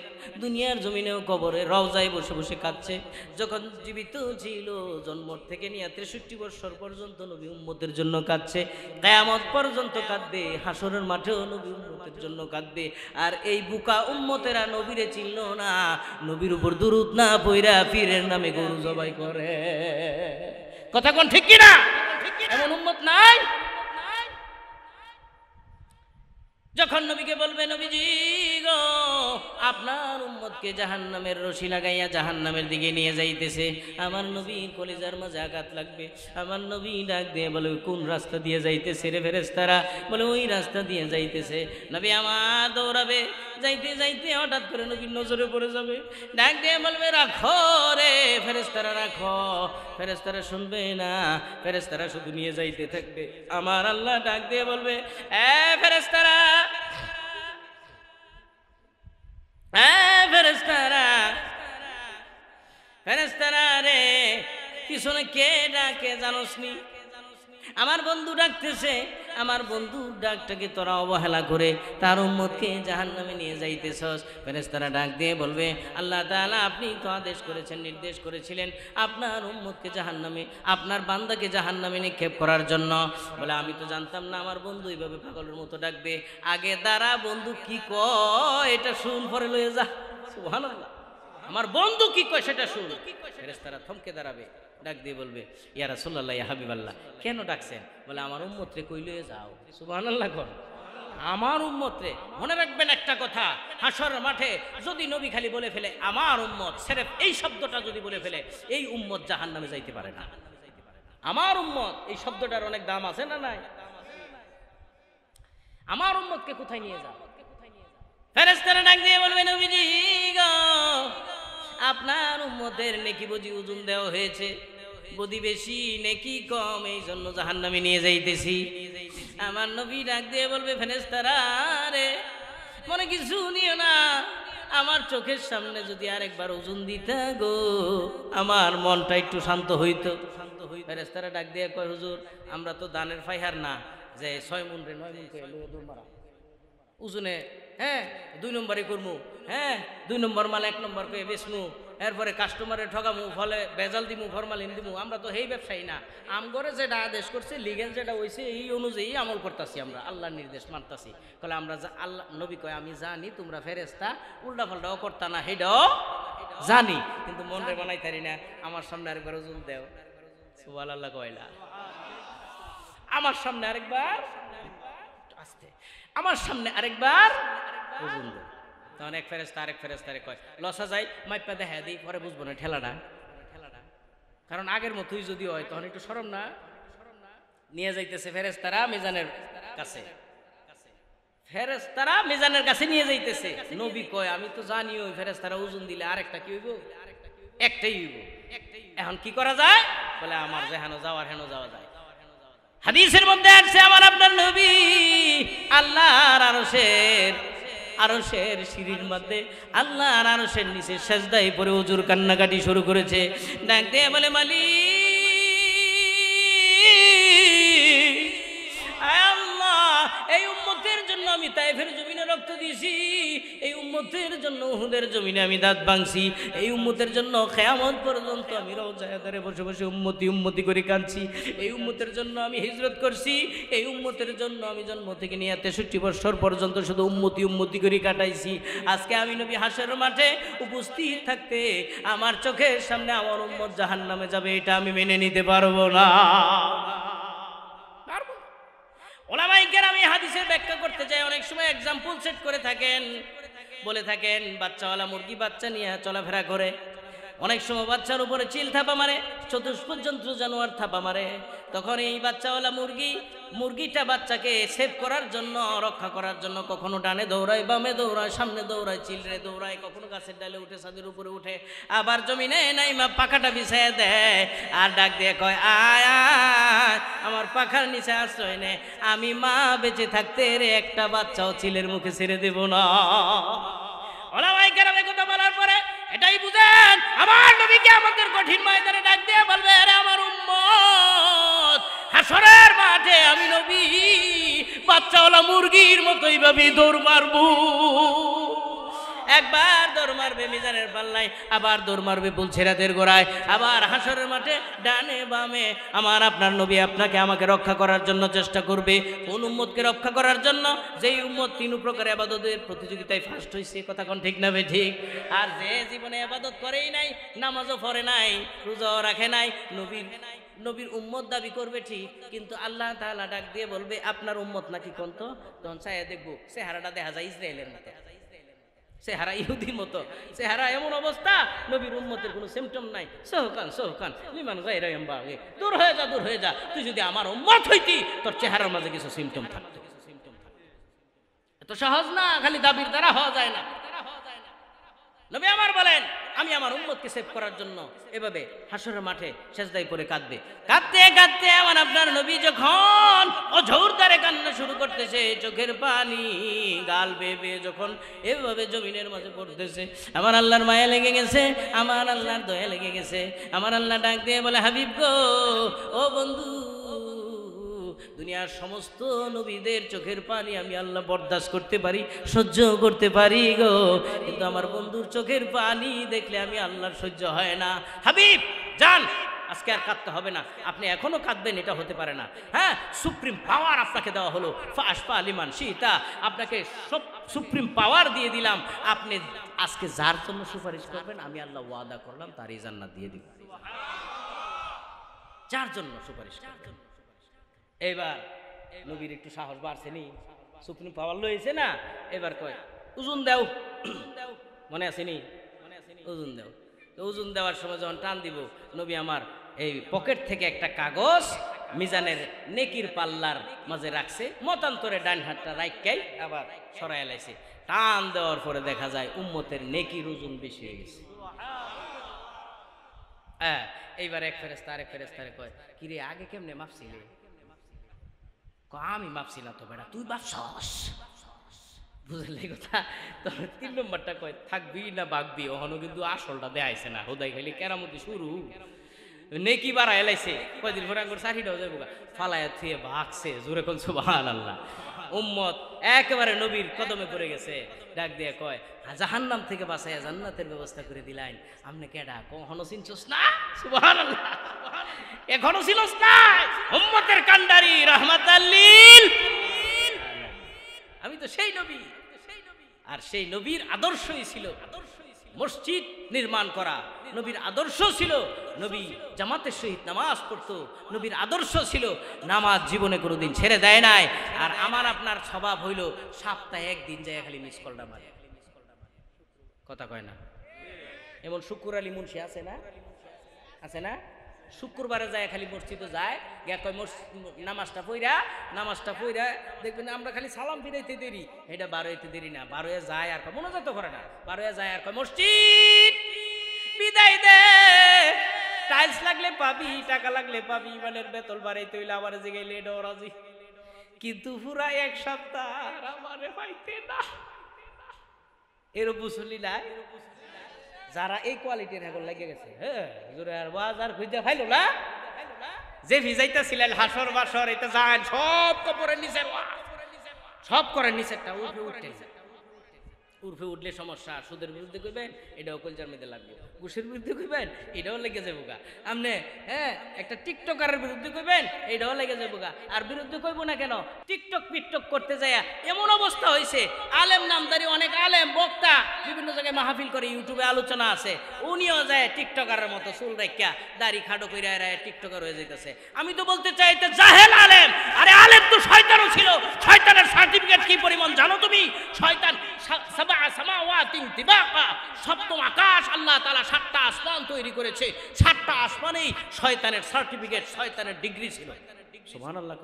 Speaker 1: দুনিয়ার জমিনেও কবরে রওজায় বসে বসে কাঁদছে। যখন জীবিত ছিল জন্ম থেকে নিয়ে 63 বছর পর্যন্ত নবী উম্মতের জন্য কাঁদছে, কিয়ামত পর্যন্ত কাঁদবে, হাসরের মাঠেও নবী উম্মতের জন্য কাঁদবে। আর এই বুকা উম্মতেরা নবীরে চিনল না, নবীর উপর দুরূদ না পইরা পীরের নামে গরু জবাই করে। কথা কোন ঠিক কি না? এমন উম্মত নাই। যখন নবীকে বলবে, নবীজি গো আপনার উম্মতকে জাহান্নামের রশি লাগাইয়া জাহান্নামের দিকে নিয়ে যাইতেছে, আমার নবীর কলিজার মাঝে আঘাত লাগবে। আমার নবী ডাক দিয়ে বলে, কোন রাস্তা দিয়ে যাইতেছে রে ফেরেশতারা? বলে ওই রাস্তা দিয়ে যাইতেছে। নবী আমার দৌড়াবে, যাইতে যাইতে হঠাৎ করে নবীর নজরে পড়ে যাবে। ডাক দিয়ে বলবে, রাখো রে ফেরেশতারা রাখো। ফেরেশতারা শুনবে না, ফেরেশতারা শুধু নিয়ে যাইতে থাকবে। আমার আল্লাহ ডাক দিয়ে বলবে, এ ফেরেশতারা, ফেরেশতারা, ফেরেশতারা রে, পিছনে কে ডাকে জানোস নি? আমার বন্ধু ডাকতেছে। আমার বন্ধুর ডাকটাকে তোরা অবহেলা করে তার উম্মতকে জাহান্নামে নিয়ে যাইতেছস। ফেরেশতারা ডাক দিয়ে বলবে, আল্লাহ তাআলা আপনি তো আদেশ করেছেন, নির্দেশ করেছিলেন আপনার উম্মতকে জাহান্নামে, আপনার বান্দাকে জাহান্নামে নিক্ষেপ করার জন্য। বলে আমি তো জানতাম না আমার বন্ধু এইভাবে পাগলের মতো ডাকবে। আগে দাঁড়া, বন্ধু কি কয় এটা শুন, পরে লয়ে যা। সুবহানাল্লাহ। আমার বন্ধু কি কয় সেটা শুন। ফেরেশতারা থমকে দাঁড়াবে। ডাক দিয়ে বলবে ইয়া রাসূলুল্লাহ ইয়া হাবিবাল্লাহ, কেন ডাকছেন? বলে আমার উম্মত রে কই লয়ে যাও। সুবহানাল্লাহ কোন আমার উম্মত রে। মনে রাখবেন একটা কথা, হাসরের মাঠে যদি নবী খালি বলে ফেলে আমার উম্মত, সির্ফ এই শব্দটা যদি বলে ফেলে, এই উম্মত জাহান্নামে যাইতে পারে না। আমার উম্মত এই শব্দটার অনেক দাম আছে না নাই? আমার উম্মতকে কোথায় নিয়ে যাও? ফেরেশতারা ডাক দিয়ে বলবে নবীজি গো, আপনার উম্মতের নেকি বুঝি ওজন দেওয়া হয়েছে, বদি বেশি নেকি কম, এই জন্য জাহান্নামে নিয়ে যাইতেছি। আমার নবী ডাক দিয়ে বলবে ফেরেশতারা রে মনে কিছু নিও না, আমার চোখের সামনে যদি আরেকবার ওজন দিতা গো, আমার মনটা একটু শান্ত হইতো। ফেরেশতারা ডাক দিয়ে কয় হুজুর আমরা তো দানের ফাইহার না যে 6 মণ রে 9 মণ করে লইয়া দৌড় মারা ওজনে, হ্যাঁ 2 নম্বরই করমু, হ্যাঁ 2 নম্বর মাল 1 নম্বর করে বেচমু, এরপরে কাস্টমারে ঠগামু, ফলে বেজাল দিমু, ফরমালিন দিমু। আমরা তো এই ব্যবসায়ী না, আমগরে যেটা আদেশ করছে লিগেল যেটা হইছে এই অনুযায়ী আমল করতেছি, আমরা আল্লাহর নির্দেশ মানতাছি। বলে আমরা আল্লাহ নবী কয় আমি জানি তোমরা ফেরেশতা উল্টা পাল্টাও করতা না, হেডাও জানি, কিন্তু মনে বানাই তারি না। আমার সামনে আরেকবার ওজন দেও। সুবহানাল্লাহ কয়লা আমার সামনে আরেকবার আস্তে, আমার সামনে আরেকবার ওজন দেও। তখন এক ফেরেশতা আরেক ফেরেশতারে কয় লসা যাই মাইপা দেখা দিই, পরে বুঝবো না ঠেলাটা। কারণ আগের মতোই যদি হয় তখন একটু শরম না। নিয়ে যাইতেছে ফেরেশতারা মিজানের কাছে, ফেরেশতারা মিজানের কাছে নিয়ে যাইতেছে। নবী কয় আমি তো জানি ওই ফেরেশতারা ওজন দিলে আরেকটা কি হইব, একটাই হইব। এখন কি করা যায়? বলে আমার যেখানে যাওয়ার হেন যাওয়া যায়। হাদিসের মধ্যে আছে আমার আপনার নবী আল্লাহর আরশের সিঁড়ির মধ্যে আল্লাহর আরশের নিচে সেজদায় পড়ে হুজুর কান্নাকাটি শুরু করেছে। ডাক দিয়ে বলে মালিক এই উম্মতের জন্য আমি তায়েফের জমিনে রক্ত দিয়েছি, এই উম্মতের জন্য উহুদের জমিনে আমি দাঁত ভাঙছি, এই উম্মতের জন্য কিয়ামত পর্যন্ত আমি রওজায়ে দারে বসে বসে উম্মতি উম্মতি করে কাঁদছি, এই উম্মতের জন্য আমি হিজরত করছি, এই উম্মতের জন্য আমি জন্ম থেকে নিয়ে 63 বছর পর্যন্ত শুধু উম্মতি উম্মতি করে কাটাইছি। আজকে আমি নবী হাসরের মাঠে উপস্থিত থাকতে আমার চোখের সামনে আমার উম্মত জাহান্নামে যাবে, এটা আমি মেনে নিতে পারবো না। ওলামায়ে কেরাম এই হাদিসের ব্যাখ্যা করতে চাই, অনেক সময় एग्जांपल সেট করে থাকেন, বলে থাকেন বাচ্চাওয়ালা মুরগি বাচ্চা নিয়ে চলাফেরা করে, অনেক সময় বাচ্চার উপরে চিল থাপা মারে, চতুষ্পদ জন্তু জানোয়ার থাপা মারে, তখন এই বাচ্চাওয়ালা মুরগিটা বাচ্চাকে সেভ করার জন্য, রক্ষা করার জন্য কখনো ডানে দৌড়ায়, বামে দৌড়ায়, সামনে দৌড়ায়, চিলরে দৌড়ায়, কখনো গাছের ডালে উঠে, ছাদের উপরে উঠে, আবার জমিনে নাইমা পাখাটা বিছায় দেয় আর ডাক দিয়ে কয় আয় আয় আমার পাখার নিচে আশ্রয় নে, আমি মা বেঁচে থাকতে রে একটা বাচ্চাও চিলের মুখে ছেড়ে দেব না। ওলামায়ে কেরাম কথা বলার পরে এটাই বুঝেন আমার নবীকে আমাদের কঠিন ময়দানে ডাক দিয়ে বলবে আরে আমার উম্মত হাসরের মাঠে আমি নবী বাচ্চাওয়ালা মুরগির মতো এইভাবে দৌড় মারবো, একবার দৌড় মারবে মিজানের পাল্লায়, আবার দৌড় মারবে বুলছেরাতের গোড়ায়, আবার হাসরের মাঠে ডানে বামে আমার আপনার নবী আপনাকে আমাকে রক্ষা করার জন্য চেষ্টা করবে। কোন উম্মতকে রক্ষা করার জন্য? যেই উম্মত 3 প্রকার ইবাদতের প্রতিযোগিতায় ফার্স্ট হইছে, কথা কোন ঠিক না ঠিক? আর যে জীবনে ইবাদত করেই নাই, নামাজও পড়ে নাই, রোজাও রাখে নাই, নবীর উম্মত দাবি করবে ঠিক, কিন্তু আল্লাহ তাআলা ডাক দিয়ে বলবে আপনার উম্মত নাকি কোন? তো তখন চাইয়া দেখবো চেহারাটা দেখা যায় ইসরায়েলের মতো, চেহারা ইহুদির মতো, চেহারা এমন অবস্থা নবীর উম্মতের কোনো সিমটম নাই। সোহকান লিমান গায়রা ইয়ামবাগি, দূর হয়ে যা, তুই যদি আমার উম্মত হইতি তোর চেহারার মাঝে কিছু সিমটম থাকতো। এত সহজ না, খালি দাবির দ্বারা হওয়া যায় না। নবী আমার বলেন আমি আমার উম্মতকে সেভ করার জন্য এভাবে হাসরের মাঠে সেজদায় পড়ে কাঁদবে, কাঁদতে আমার আপনার নবী যখন অঝোর দ্বারে কান্না শুরু করতেছে, চোখের পানি গাল বেয়ে যখন এভাবে জমিনের মাঝে পড়তেছে, আমার আল্লাহর মায়া লেগে গেছে, আমার আল্লাহর দয়া লেগে গেছে। আমার আল্লাহ ডাক দিয়ে বলে হাবিব গো, ও বন্ধু, দুনিয়ার সমস্ত নবীদের চোখের পানি আমি আল্লাহ বরদাস্ত করতে পারি, সহ্য করতে পারি গো, কিন্তু আমার বন্ধুর চোখের পানি দেখলে আমি আল্লাহর সহ্য হয় না। হাবিব যান, আজকে আর কাঁদতে হবে না, আপনি এখনো কাঁদবেন এটা হতে পারে না। হ্যাঁ, সুপ্রিম পাওয়ার আপনাকে দেওয়া হলো, ফাশফা আলিমান সীতা, আপনাকে সব সুপ্রিম পাওয়ার দিয়ে দিলাম, আপনি আজকে যার জন্য সুপারিশ করবেন আমি আল্লাহ ওয়াদা করলাম তারই জান্নাত দিয়ে দিব। যার জন্য সুপারিশ করবেন। এবার নবীর একটু সাহস বাড়ছে নি, সুপ্রিম পাওয়ার লইছে না, এবার কয় ওজন দাও, মনে আসেনি ওজন দাও। ওজন দেওয়ার সময় যখন টান দিব, নবী আমার এই পকেট থেকে একটা কাগজ মিজানের নেকির পাল্লার মাঝে রাখছে, মতান্তরে ডান হাতটা রাইকাই আবার সরাই লাইছে। টান দেওয়ার পরে দেখা যায় উম্মতের নেকির ওজন বেশি হয়ে গেছে। হ্যাঁ, এইবার এক ফেরেশতারে কয় কিরে আগে কেমনে মাপছিলে? আমি মাপছি না তো বেটা, তুই মাপছস, বুঝলি কথা? তোর 3 নম্বরটা কয় থাকবি না বাগবি, ওখানে কিন্তু আসলটা দেখাইছে না, হোদাই খাইলে কেরামতি শুরু। নেকি বাড়াই লাইছে, কয়দিন পরে আঙ্গুর চারিটাও যাবো ফালায় থুয়ে ভাগছে, জোরে কোন সুবহানাল্লাহ। উম্মত একেবারে নবীর কদমে পড়ে গেছে, ডাক দিয়ে কয় জাহান্নাম থেকে বাঁচাইয়া জান্নাতের ব্যবস্থা করে দিলেন আপনি কেডা? কখনো চিনছস না? সুবহানাল্লাহ, এখনো চিনস না? উম্মতের কান্ডারি রাহমাতাল লিল, আমি তো সেই নবী। আর সেই নবীর আদর্শই ছিল মসজিদ নির্মাণ করা, নবীর আদর্শ ছিল নবী জামাতের সহিত নামাজ পড়তো, নবীর আদর্শ ছিল নামাজ জীবনে কোনোদিন ছেড়ে দেয় নাই। আর আমার আপনার স্বভাব হইল সপ্তাহে একদিন যায় খালি মিস কলটা মারে, কথা কয় না? এমন শুক্র আলী মুন্সি আছে না, আছে না? শুক্রবারে যায় খালি মসজিদে যায়, গিয়া কয় নামাজটা পইরা দেখবেন আমরা খালি সালাম ফিরাইতে দেরি, এটা 12 হইতে দেরি না, 12 যায় আর মনে যত করে না, 12 যায় আর কয় মসজিদ বিদায় দে, টাইলস লাগলে পাবি, টাকা লাগলে পাবি, ইমানের বেতন বাড়াইতে হইলে আমার জায়গায় লেট রাজি, কিন্তু পুরা 1 সপ্তাহ আমারে পাইতে না। এর বুঝলি না যারা এই কোয়ালিটির এখন লেগে গেছে, হ্যাঁ আর বাজার খুঁজে ফাইলো না, যে ভিজাইতেছিলেন হাসর বাসর এটা যান সব কবরের নিচের, সব করেন নিচেরটা উর্ফে উঠলে সমস্যা। সুদের বিরুদ্ধে কইবেন, এটাও কলজার মধ্যে লাগবে। ঘুষের বিরুদ্ধে কইবেন, এটাও লেগে যাবো গা। আপনি হ্যাঁ একটা টিকটকারের বিরুদ্ধে কইবেন, এটাও লেগে যাবো গা। আর বিরুদ্ধে কইব না কেন, টিকটক পিকটক করতে যায় এমন অবস্থা হয়েছে, আলেম নামদারি অনেক আলেম বক্তা বিভিন্ন জায়গায় মাহফিল করে, ইউটিউবে আলোচনা আছে, উনিও যায় টিকটকারের মতো চুল রাখিয়া দাড়ি খাটো কইরা টিকটকার হয়ে যাইতেছে। আমি তো বলতে চাই এটা জাহেল আলেম। আরে আলেম তো শয়তানও ছিল, শয়তানের সার্টিফিকেট কি পরিমাণ জানো তুমি? শয়তান সপ্তম আকাশ আল্লাহ তাআলা 7টা আসমান তৈরি করেছে, 7টা আসমানেই শয়তানের সার্টিফিকেট, শয়তানের ডিগ্রি ছিল। সুবহানাল্লাহ।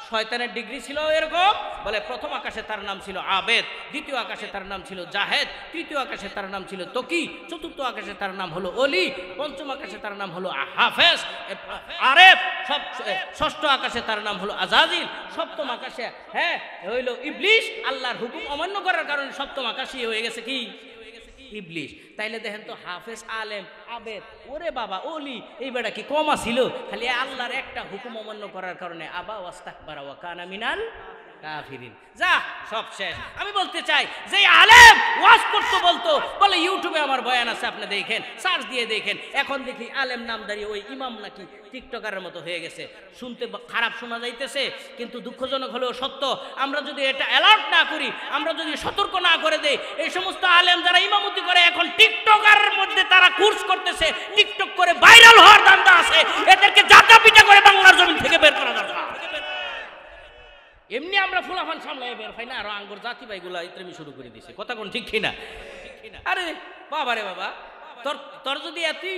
Speaker 1: শয়তানের ডিগ্রি ছিল এরকম, বলে প্রথম আকাশে তার নাম ছিল আবেদ, দ্বিতীয় আকাশে তার নাম ছিল জাহেদ, তৃতীয় আকাশে তার নাম ছিল তকি, চতুর্থ আকাশে তার নাম হলো অলি, পঞ্চম আকাশে তার নাম হলো হাফেজ আরেফ, ষষ্ঠ আকাশে তার নাম হলো আজাজিল, সপ্তম আকাশে হ্যাঁ হইল ইবলিশ। আল্লাহর হুকুম অমান্য করার কারণে সপ্তম আকাশে হয়ে গেছে কি ইবলিশ। তাইলে দেখেন তো হাফেজ আলেম আবেদ ওরে বাবা ওলি এই বেটা কি কম ছিল? খালি আল্লাহর একটা হুকুম অমান্য করার কারণে আবা ওয়াস্তাকবারা ওয়া কানা মিনাল কাফিরিন। যা সব শেষ। আমি বলতে চাই যে আলেম ওয়াজ করতে বলতো, বলে ইউটিউবে আমার বয়ান আছে আপনি দেখেন, সার্চ দিয়ে দেখেন। এখন দেখি আলেম নামদারি ওই ইমাম নাকি টিকটকারের মতো হয়ে গেছে। শুনতে খারাপ শোনা যাইতেছে, কিন্তু দুঃখজনক হলেও সত্য। আমরা যদি এটা অ্যালার্ট না করি, আমরা যদি সতর্ক না করে দেই, এই সমস্ত আলেম যারা ইমামতি করে এখন টিকটকারের মধ্যে তারা কোর্স করতেছে, টিকটক করে ভাইরাল হওয়ার ধান্দা আছে, এদেরকে জাতা পিটা করে বাংলার জমিন থেকে বের করা দরকার। এমনি আমরা ফুলাফান সামলাই বের পাই না, আরো আঙ্গুর জাতি ভাইগুলা ইত্রামি শুরু করে দিছে। কথা কোন ঠিক কিনা? আরে বাবা রে বাবা, তোর যদি এতই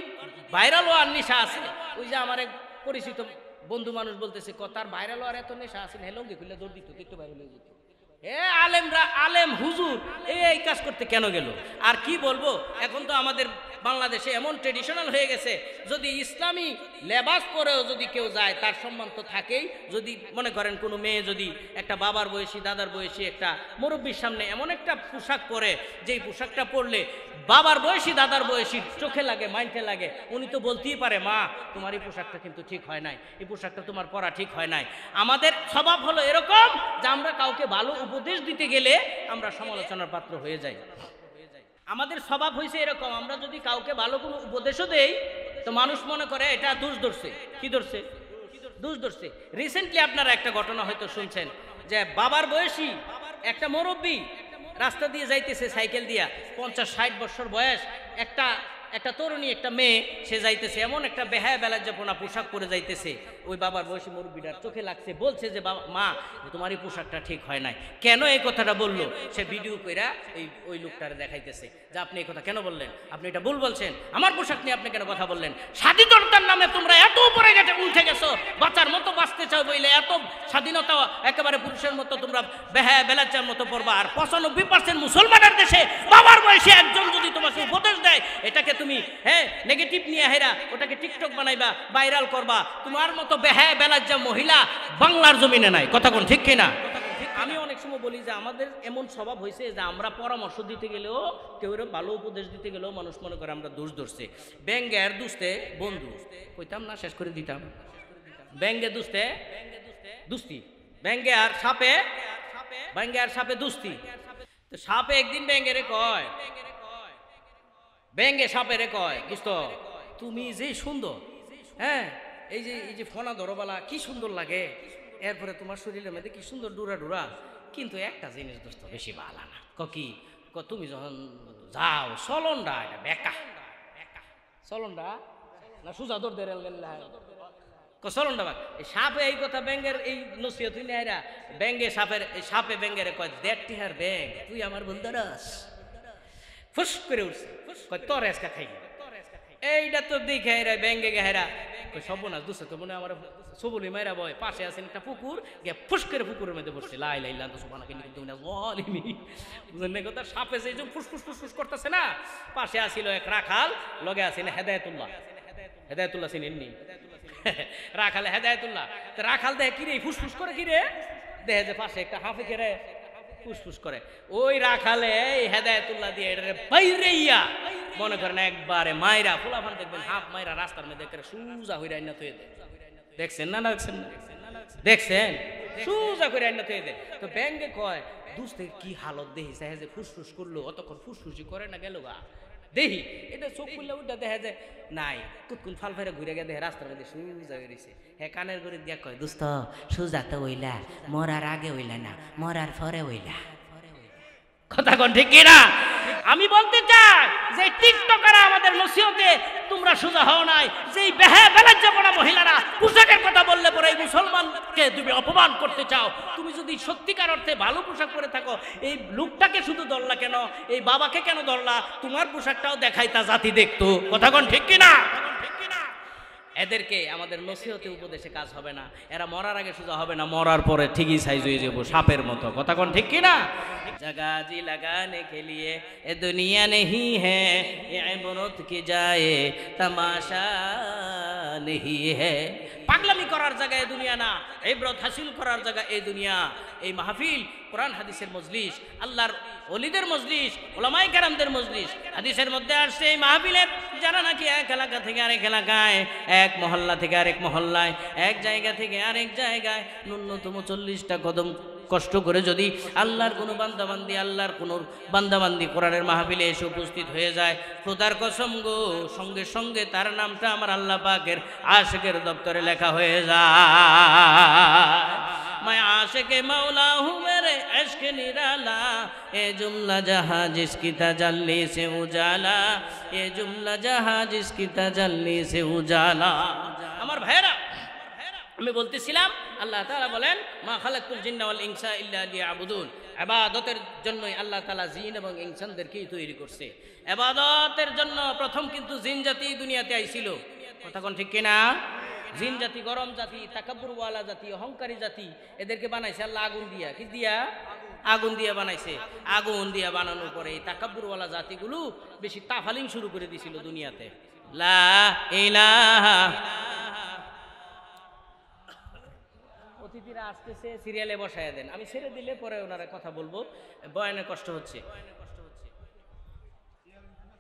Speaker 1: ভাইরাল হওয়ার নেশা আছে, ওই যে আমার এক পরিচিত বন্ধু মানুষ বলতেছে তার ভাইরাল হওয়ার এত নেশা আছে, হেলঙ্গি খুললে দৌড় দিত, একটু ভাইরাল হয়ে যেত। আলেমরা আলেম হুজুর এই কাজ করতে কেন গেল? আর কি বলবো, এখন তো আমাদের বাংলাদেশে এমন ট্রেডিশনাল হয়ে গেছে, যদি ইসলামী লেবাস পরেও যদি কেউ যায় তার সম্মান তো থাকেই। যদি মনে করেন কোনো মেয়ে যদি একটা বাবার বয়সী দাদার বয়সী একটা মুরব্বীর সামনে এমন একটা পোশাক পরে, যেই পোশাকটা পরলে বাবার বয়সী দাদার বয়সী চোখে লাগে, মাইন্ডে লাগে, উনি তো বলতেই পারে মা তোমার এই পোশাকটা কিন্তু ঠিক হয় নাই, এই পোশাকটা তোমার পরা ঠিক হয় নাই। আমাদের স্বভাব হলো এরকম যে আমরা কাউকে ভালো উপদেশ দিতে গেলে আমরা সমালোচনার পাত্র হয়ে যাই। আমাদের স্বভাব হয়েছে এরকম, আমরা যদি কাউকে ভালো কোনো উপদেশও দেই তো মানুষ মনে করে এটা দোষ ধরছে। কি ধরছে? দোষ ধরছে। রিসেন্টলি আপনারা একটা ঘটনা হয়তো শুনছেন যে বাবার বয়সী একটা মুরব্বী রাস্তা দিয়ে যাইতেছে সাইকেল দিয়া, 50-60 বছর বয়স, একটা তরুণী একটা মেয়ে সে যাইতেছে এমন একটা বেহায়া বেলাজ্জাপনা পোশাক পরে যাইতেছে, ওই বাবার বয়সী মুরব্বিটার চোখে লাগছে, বলছে যে বাবা মা তোমার এই পোশাকটা ঠিক হয় নাই। কেন এই কথাটা বললো? সে ভিডিও কইরা ওই লোকটারে দেখাইতেছে যে আপনি এই কথা কেন বললেন, আপনি এটা ভুল বলছেন, আমার পোশাক নিয়ে আপনি কেন কথা বললেন, স্বাধীনতার নামে তোমরা এত উপরে উঠে গেছো, বাচ্চার মতো বাঁচতে চাও বইলে এত স্বাধীনতা একেবারে পুরুষের মতো তোমরা বেহায়া বেলাজ্জার মতো পড়বা। আর 95% মুসলমানের দেশে বাবার বয়সে একজন যদি তোমাকে উপদেশ দেয়, এটাকে তুমি নেগেটিভ নিয়ে হেরা ওটাকে টিকটক বানাইবা, ভাইরাল করবা। তোমার মতো বেহায়া বেলাজ্জা মহিলা বাংলার জমিনে নাই। কথা কোন ঠিক কিনা? আমি অনেক সময় বলি যে আমাদের এমন স্বভাব হয়েছে যে আমরা পরামর্শ দিতে গেলেও, কেউ ভালো উপদেশ দিতে গেলেও মানুষ মনে করে আমরা দোষ ধরছে। ব্যাঙ্গের দুস্তে বন্ধু কইতাম না, শেষ করে দিতাম। ব্যাঙ্গে দুস্তে দুস্তি, ব্যাঙ্গে আর সাপে দুস্তি। তো সাপে একদিন ব্যাঙ্গেরে কয়, ব্যাঙ্গে সাপেরে কয়, দোস্ত তুমি যে সুন্দর, এই যে ফনা ধরবালা কি সুন্দর লাগে, এরপরে তোমার শরীরের মধ্যে কি সুন্দর ডুরা ডুরা, কিন্তু একটা জিনিস দোস্ত বেশি ভালো না। কি? তুমি যখন যাও চলনটা এটা বেকা, চলনটা না সুজা দর দেড় চলনটা বাক। এই সাপে এই কথা ব্যাঙ্গের এই নসিহত নেয়রা ব্যাঙ্গে সাপে ব্যাঙ্গের কয় 1.5 টিহার ব্যাঙ্গ তুই আমার বন্ধুরাস, ফুস করে উঠছে, কয় তোর আজকে খাই। এইটা তো দেখে এরা ব্যাঙ্গে গেহেরা সর্বনাশ দুসে তো মনে আমার সবলি মাইরা বয়, পাশে আছেন একটা পুকুর, গিয়ে ফুস করে পুকুরের মধ্যে পড়ছে। লাই লাই লান তো সুবহানাকে নিয়ে কথা সাপে যে ফুসফুস ফুসফুস করতেছে না, পাশে আসিল এক রাখাল, লগে আছেন হেদায়েতুল্লাহ চিনেননি? রাখালে হেদায়েতুল্লাহ। রাখাল দেখে কিরে ফুসফুস করে, কিরে দেখে যে পাশে একটা হাফে কেড়ে ফুসফুস করে। ওই রাখালে হেদায়েতুল্লাহ দিয়ে এটা বাইরে ইয়া মনে করেন একবারে মাইরা ফুলাফান দেখবেন হাফ মাইরা রাস্তার মধ্যে সুজা হইরা আইনা থয়ে দেয়। দেখছেন না? দেখছেন সুজা করে আইনা থয়ে দেয়। তো ব্যাঙ্গে কয় দুস্তে কি হালত দেখি চাহে যে ফুসফুস করলো, অতক্ষণ ফুসফুসি করে না গেল গা দেখি এটা চোখ খুললে ওইটা দেখা যায় নাই, কুতকুল ফাল ফেরা ঘুরে গিয়ে দেখে রাস্তার মধ্যে সুজা বেরিয়েছে। হ্যাঁ কানের করে দিয়া কয় দোস্ত সুজা তো হইলা, মরার আগে হইলা না, মরার পরে হইলা। কথা কোন ঠিক কিনা? আমি বলতে চাই যে টিকটকাররা আমাদের নসিহতে তোমরা সোজা হও নাই, যে বেহায়া বেলাজ্জাপনা মহিলারা পোশাকের কথা বললে পরে এই মুসলমানকে তুমি অপমান করতে চাও। তুমি যদি সত্যিকার অর্থে ভালো পোশাক পরে থাকো, এই লোকটাকে শুধু ধরলা কেন, এই বাবাকে কেন ধরলা? তোমার পোশাকটাও দেখাইতা জাতি দেখতো। কথা কোন ঠিক কিনা? এদেরকে আমাদের নসিহতে উপদেশে কাজ হবে না, এরা মরার আগে সোজা হবে না, মরার পরে ঠিকই সাইজ হয়ে যাবো সাপের মতো। কথা কোন ঠিক কিনা? जगह जी लगाने के लिए ये दुनिया नहीं है, ये इबरत की जाए तमाशा नहीं है। পাগলামি করার জায়গা এই দুনিয়া না, ইবরত হাসিল করার জায়গা এই দুনিয়া। এই মাহফিল কোরআন হাদিসের মজলিস, আল্লাহর ওলিদের মজলিস, উলামায়ে কেরামদের মজলিস। হাদিসের মধ্যে আসছে এই মাহফিলে যারা নাকি এক এলাকা থেকে আরেক এলাকায়, এক মহল্লা থেকে আরেক মহল্লায়, এক জায়গা থেকে আরেক জায়গায় ন্যূনতম 40টা কদম কষ্ট করে যদি আল্লাহর কোনো বান্দাবান্দি কোরআনের মাহফিলে এসে উপস্থিত হয়ে যায়, খোদার কসম গো, সঙ্গে সঙ্গে তার নামটা আমার আল্লাহ পাকের আশিকের দপ্তরে লেখা হয়ে যায়। मैं आशिक मौला हूँ मेरे इश्क निराला, ये जुमला जहाँ जिसकी तजल्ली से उजाला, ये जुमला जहाँ जिसकी तजल्ली से उजाला। আমার ভাইরা আমি বলতেছিলাম আল্লাহ তাআলা বলেন মা খালাকতুল জিন্না ওয়াল ইনসা ইল্লা লিয়াবুদুন, ইবাদতের জন্যই আল্লাহ তাআলা জিন এবং ইনসানদেরকেই তৈরি করছে। ইবাদতের জন্য প্রথম কিন্তু জিন জাতি দুনিয়াতে আইছিল। কথা কোন ঠিক কিনা? জিন জাতি গরম জাতি, তাকাব্বুরওয়ালা জাতি, অহংকারী জাতি, এদেরকে বানাইছে আল্লাহ আগুন দিয়া। কি দিয়া? আগুন দিয়া বানাইছে। আগুন দিয়া বানানোর পরে এই তাকাব্বুরওয়ালা জাতিগুলো বেশি তাফালিং শুরু করে দিছিল দুনিয়াতে। লা ইলাহা, অতিথিরা আসতেছে, সিরিয়ালে বসায় দেন, আমি ছেড়ে দিলে পরে ওনারা কথা বলবো, বয়ানে কষ্ট হচ্ছে।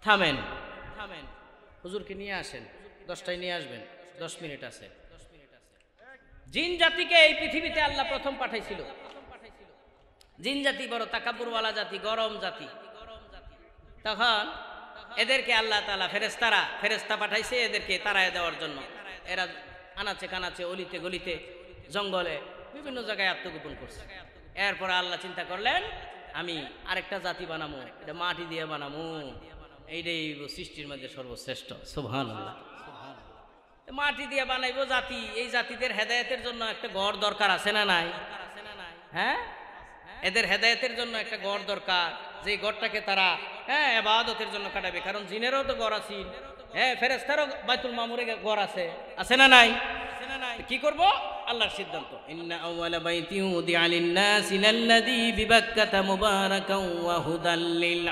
Speaker 1: থামেন থামেন, হুজুরকে নিয়ে আসেন, 10টায় নিয়ে আসবেন, 10 মিনিট আছে। জিন জাতিকে এই পৃথিবীতে আল্লাহ প্রথম পাঠাইছিল। জিন জাতি বড় তাকাব্বুরওয়ালা জাতি, গরম জাতি। তখন এদেরকে আল্লাহ তাআলা ফেরেশতা পাঠাইছে এদেরকে তাড়ায় দেওয়ার জন্য। এরা আনাচে কানাচে, অলিতে গলিতে, জঙ্গলে বিভিন্ন জায়গায় আত্মগোপন করছে। এরপর আল্লাহ চিন্তা করলেন আমি আরেকটা জাতি বানাবো, এটা মাটি দিয়ে বানাবো। এইটাই সৃষ্টির মধ্যে সর্বশ্রেষ্ঠ। সুবহানাল্লাহ। মাটি দিয়ে বানাইবো জাতি, এই জাতিদের হেদায়েতের জন্য একটা ঘর দরকার আছে না নাই? হ্যাঁ, এদের হেদায়েতের জন্য একটা ঘর দরকার, যে ঘরটাকে তারা ইবাদতের জন্য কাটাবে। কারণ জিনেরও তো ঘর আছে, ফেরেশতারও বাইতুল মামুরে ঘর আছে না নাই? কি করব? আল্লাহর সিদ্ধান্ত। ইন্না আউওয়ালা বাইতি উদিআ লিন-নাসি লাল্লাযী বিবাক্কাতা মুবারাকান ওয়া হুদাল লিল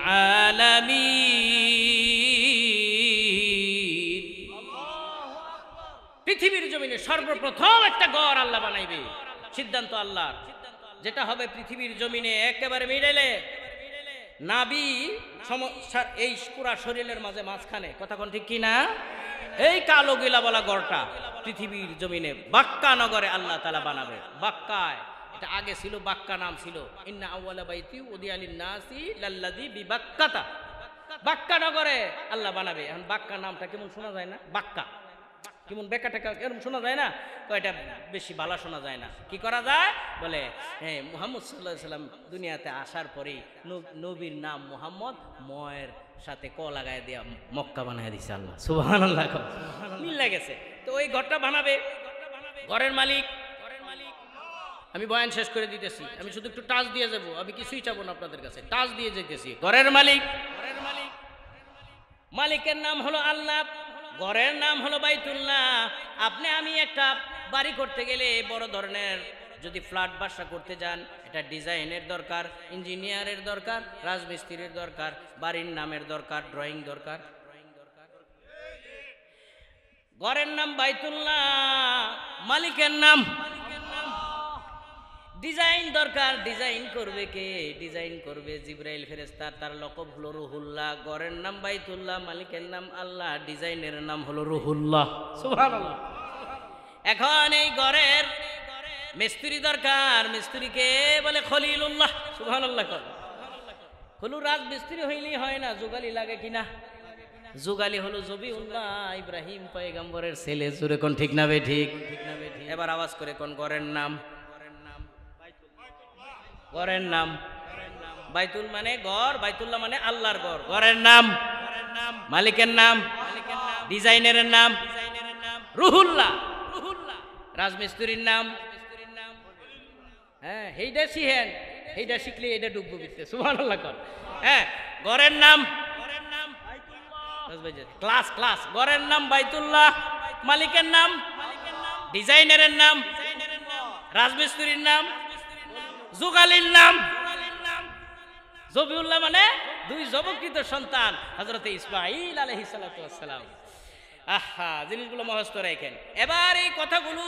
Speaker 1: আলামিন। পৃথিবীর জমিনে সর্বপ্রথম একটা ঘর আল্লাহ বানাইবে, সিদ্ধান্ত আল্লাহর। যেটা হবে পৃথিবীর জমিনে একেবারে মিডলে, নাভি এই পুরা শরীরের মাঝে মাঝখানে, কথা কোন ঠিক কি না? এই কালো গিলা বলা গড়টা পৃথিবীর জমিনে বাক্কা নগরে আল্লাহ তাআলা বানাবে। বাক্কায়, এটা আগে ছিল বাক্কা নাম ছিল। ইন্না আউওয়ালা বাইতি উদিআ লিন-নাসি লাল্লাযী বিবাক্কাতা, বাক্কা নগরে আল্লাহ বানাবে। এখন বাক্কা নামটা কেমন শোনা যায় না? বাক্কা কেমন বেকা টেকা এরকম শোনা যায় না? তো এটা বেশি ভালো শোনা যায় না। কি করা যায়? বলে মুহাম্মদ সাল্লাল্লাহু আলাইহি সাল্লাম দুনিয়াতে আসার পরেই নবীর নাম মুহাম্মদ ময়ের সাথে ক লাগায় দিয়া মক্কা বানায় দিছে আল্লাহ। সুবহানাল্লাহ, মিল লাগেছে। তো ওই ঘরটা বানাবে, ঘরের মালিক। আমি বয়ান শেষ করে দিতেছি, আমি শুধু একটু টাচ দিয়ে যাব, আমি কিছুই চাবো না আপনাদের কাছে, টাচ দিয়ে যেতেছি। ঘরের মালিক, মালিকের নাম হলো আল্লাহ, ঘরের নাম হলো বাইতুল্লাহ। আপনি আমি একটা বাড়ি করতে গেলে, বড় ধরনের যদি ফ্ল্যাট বাসা করতে যান, এটা ডিজাইনের দরকার, ইঞ্জিনিয়ারের দরকার, রাজমিস্ত্রির দরকার, বাড়ির নামের দরকার, ড্রয়িং দরকার। ঘরের নাম বাইতুল্লাহ, মালিকের নাম ডিজাইন দরকার। ডিজাইন করবে কে? ডিজাইন করবে জিবরাইল ফেরেশতা, তার লকব হলো রুহুল্লাহ। ঘরের নাম বাইতুল্লাহ, মালিকের নাম আল্লাহ, ডিজাইনের নাম হলো রুহুল্লাহ। সুবহানাল্লাহ। এখন এই ঘরের মিস্ত্রি দরকার, মিস্ত্রিকে বলে খলিলুল্লাহ। সুবহানাল্লাহ। হলো রাজমিস্ত্রি হইলেই হয় না, যুগালি লাগে কিনা? যুগালি হলো জবিউল্লাহ, ইব্রাহিম পয়গম্বরের ছেলে। জোরে কোন ঠিক না বে ঠিক? এবার আওয়াজ করে কোন ঘরের নাম? ঘরের নাম বাইতুল মানে ঘর, বাইতুল্লাহ মানে আল্লাহর ঘর। ঘরের নাম, মালিকের নাম, ডিজাইনের নাম রুহুল্লাহ। রাজমিস্ত্রির নাম হেইডা শিখেন, হেইডা শিখলে এটা ডুববো বিতে। সুবহানাল্লাহ। ঘরের নাম ক্লাস ক্লাস। ঘরের নাম বাইতুল্লাহ, মালিকের নাম, ডিজাইনের নাম, রাজমিস্ত্রির নাম, যুগালির নাম জবিউল্লাহ মানে দুই যবকৃত সন্তান হযরত ইসমাঈল আলাইহিস সালাতু ওয়াস সালাম। আহা, জিনিসগুলো মুখস্থ রাখেন। এবার এই কথাগুলো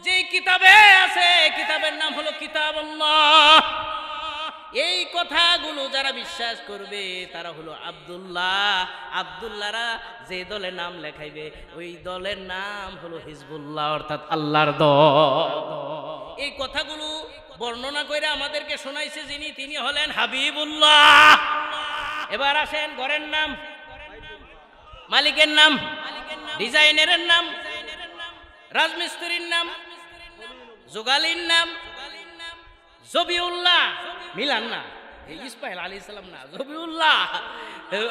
Speaker 1: যে কিতাবে আছে, কিতাবের নাম হলো কিতাবুল্লাহ। এই কথাগুলো যারা বিশ্বাস করবে তারা হলো আব্দুল্লাহ। আব্দুল্লাহরা যে দলে নাম লেখাইবে ওই দলের নাম হলো হিজবুল্লাহ, অর্থাৎ আল্লাহর দল। এই কথাগুলো বর্ণনা করে আমাদেরকে শোনাইছে যিনি, তিনি হলেন হাবিবুল্লাহ। এবার আসেন, ঘরের নাম, মালিকের নাম, ডিজাইনের নাম, রাজমিস্ত্রির নাম, যুগালির নাম জবিউল্লাহ। মিলান না, ইসমাঈল আলাইহিস সালাম না, জবিউল্লাহ।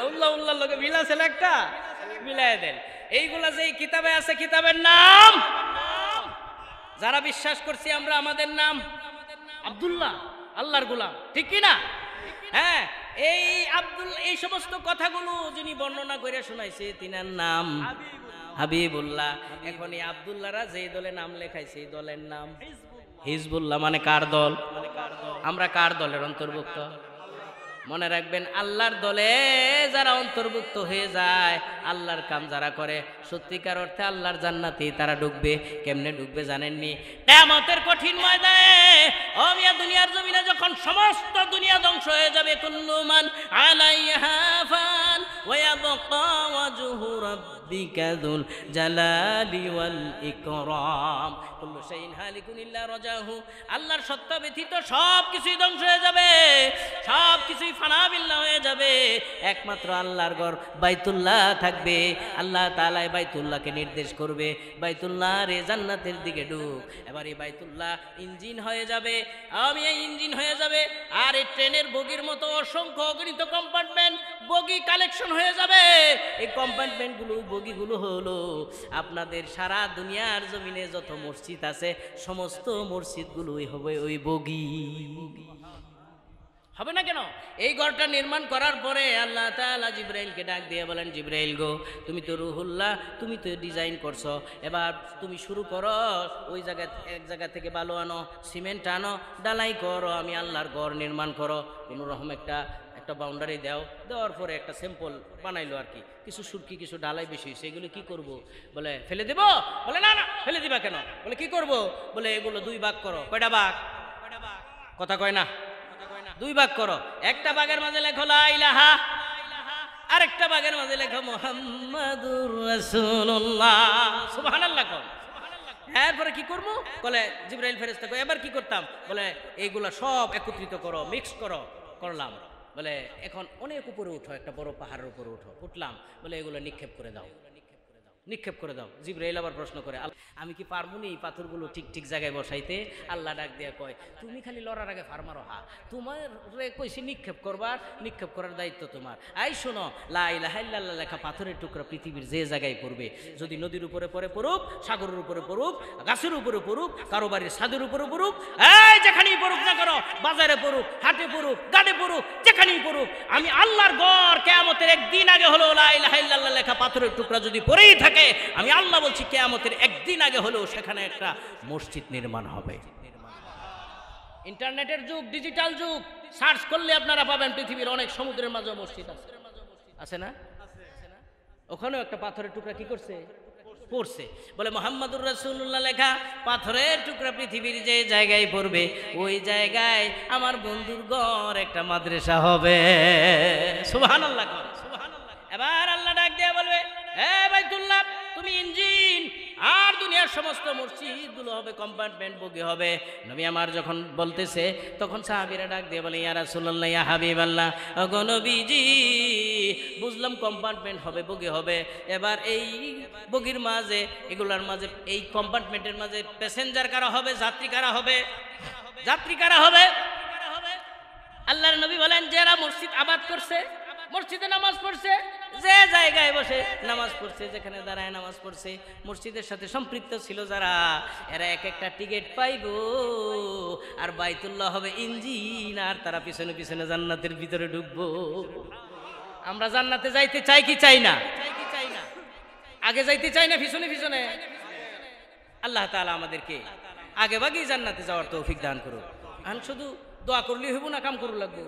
Speaker 1: উল্লাহ উল্লাহর লগে মিল আছে একটা, মিলাই দেন। এইগুলা যে কিতাবে আছে, কিতাবের নাম যারা বিশ্বাস করছি আমরা, আমাদের নাম আব্দুল্লাহ, আল্লাহর গোলাম, ঠিক কি না? হ্যাঁ, এই এই সমস্ত কথাগুলো যিনি বর্ণনা করে শোনাইছে তিনার নাম হাবিবুল্লাহ। এখন এই আব্দুল্লাহরা যে দলে নাম লেখাইছে এই দলের নাম হিজবুল্লাহ। মানে কার দল? আমরা কার দলের অন্তর্ভুক্ত? মনে রাখবেন, আল্লাহর দলে যারা অন্তর্ভুক্ত হয়ে যায়, আল্লাহর কাম যারা করে, সত্যিকার অর্থে আল্লাহর জান্নাতে তারা ঢুকবে। কেমনে ঢুকবে জানেননি? কিয়ামতের কঠিন ময়দানে, ও মিয়া, দুনিয়ার জমিনে যখন সমস্ত দুনিয়া ধ্বংস হয়ে যাবে, কুল্লু মান আলাইহা ফান ওয়া ইয়াবকা ওয়াজহু ওয়াজহু রাব্বিকা যুল জালালি ওয়াল ইকরাম। কুল্লু শাইইন হালিকুন ইল্লা রাজাহু। আল্লাহর সত্তা ব্যতীত সব কিছুই ধ্বংস হয়ে যাবে, সব কিছুই ফানা বিল্লাহ হয়ে যাবে, একমাত্র আল্লাহর ঘর বাইতুল্লাহ থাকবে। আল্লাহ তাআলা বাইতুল্লাহকে নির্দেশ করবে, বাইতুল্লাহ রে জান্নাতের দিকে ঢুক। এবার এই বাইতুল্লাহ ইঞ্জিন হয়ে যাবে, আমি এই ইঞ্জিন হয়ে যাবে, আর এই ট্রেনের বগির মতো অসংখ্য অগণিত কম্পার্টমেন্ট বগি কালেকশন হয়ে যাবে। এই কম্পার্টমেন্টগুলো বগিগুলো হলো আপনাদের সারা দুনিয়ার জমিনে যত মসজিদ আছে সমস্ত মসজিদগুলোই হবে ওই বগি। হবে না কেন? এই ঘরটা নির্মাণ করার পরে আল্লাহ তাআলা জিবরাইলকে ডাক দিয়ে বলেন, জিবরাইল গো, তুমি তো রুহুল্লাহ, তুমি তো ডিজাইন করছো, এবার তুমি শুরু করো, ওই জায়গা এক জায়গা থেকে বালু আনো, সিমেন্ট আনো, ডালাই করো, আমি আল্লাহর ঘর নির্মাণ করো। কোনো রকম একটা বাউন্ডারি দাও, দেওয়ার পরে একটা স্যাম্পল বানাইলো আর কি, কিছু সুরকি কিছু ডালাই বেশি হয়েছে, এগুলো কি করব? বলে ফেলে দেব। বলে না না, ফেলে দিবা কেন? বলে কি করব? বলে এগুলো দুই ভাগ করো। কয়টা ভাগ? কথা কয় না, দুই ভাগ করো। একটা ভাগের মাঝে লেখো লা ইলাহা, আরেকটা ভাগের মাঝে লেখো মুহাম্মাদুর রাসূলুল্লাহ। সুবহানাল্লাহ কও। এরপরে কি করবো? বলে জিবরাইল ফেরেশতা কয় এবার কি করতাম? বলে এইগুলা সব একত্রিত করো, মিক্স করো। করলাম। বলে এখন অনেক উপরে উঠো, একটা বড় পাহাড়ের উপরে উঠো। উঠলাম। বলে এগুলো নিক্ষেপ করে দাও, নিক্ষেপ করে দাও। জিবরাইল আবার প্রশ্ন করে, আমি কি পারবো না এই পাথরগুলো ঠিক ঠিক জায়গায় বসাইতে? আল্লাহ ডাক দিয়ে কয়, তুমি খালি লড়ার আগে ফার্মারো হা, তোমার কইছি নিক্ষেপ করবার, নিক্ষেপ করার দায়িত্ব তোমার। এই শোনো, লা ইলাহা ইল্লাল্লাহ লেখা পাথরের টুকরা পৃথিবীর যে জায়গায় পড়বে, যদি নদীর উপরে পড়ে পড়ুক, সাগরের উপরে পড়ুক, গাছের উপরে পড়ুক, কারো বাড়ির ছাদের উপরে পড়ুক, এই যেখানেই পড়ুক না করো, বাজারে পড়ুক, হাটে পড়ুক, গাড়ি পড়ুক, যেখানেই পড়ুক, আমি আল্লাহর ঘর কিয়ামতের একদিন আগে হলো লা ইলাহা ইল্লাল্লাহ লেখা পাথরের টুকরা যদি পড়েই থাকে, আমি আল্লাহ বলছি কিয়ামতের একদিন আগে হলেও সেখানে একটা মসজিদ নির্মাণ হবে। ইন্টারনেটের যুগ, ডিজিটাল যুগ, সার্চ করলে আপনারা পাবেন পৃথিবীর অনেক সমুদ্রের মাঝে মসজিদ আছে, আছে না? ওখানেও একটা পাথরের টুকরা কি করছে? পড়ছে। বলে মুহাম্মাদুর রাসূলুল্লাহ লেখা পাথরের টুকরা পৃথিবীর যে জায়গায় পড়বে, ওই জায়গায় আমার বন্ধুর ঘর একটা মাদ্রাসা হবে। সুবহানাল্লাহ, সুবহানাল্লাহ। এবার আল্লাহ ডাক দিয়ে বলবে, হে বাইতুল্লাহ, তুমি ইঞ্জিন, আর দুনিয়ার সমস্ত মসজিদগুলো হবে কম্পার্টমেন্ট, বগি হবে। নবী আমার যখন বলতেছে, তখন সাহাবীরা ডাক দিয়ে বলে, ইয়া রাসূলুল্লাহ, ইয়া হাবিবাল্লাহ, ওগো নবীজি, বুঝলাম কম্পার্টমেন্ট হবে, বগি হবে। এবার এই বগির মাঝে, এগুলার মাঝে, এই কম্পার্টমেন্টের মাঝে প্যাসেঞ্জার কারা হবে, যাত্রী কারা হবে? যাত্রী কারা হবে? আল্লাহর নবী বলেন, যারা মসজিদ আবাদ করছে, মসজিদে নামাজ পড়ছে, যে জায়গায় বসে নামাজ পড়ছে, যেখানে দাঁড়ায় নামাজ পড়ছে, মসজিদের সাথে সম্পৃক্ত ছিল যারা, এরা এক একটা টিকিট পাইবো, আর বাইতুল্লাহ হবে ইঞ্জিন, আর তারা পিছনে পিছনে জান্নাতের ভিতরে ঢুকবো। আমরা জান্নাতে যাইতে চাই কি চাই না? আগে যাইতে চাই না পিছনে পিছনে? আল্লাহ তাআলা আমাদেরকে আগে ভাগেই জান্নাতে যাওয়ার তৌফিক দান করুন। আর শুধু দোয়া করলেই হইব না, কাম করু লাগবে।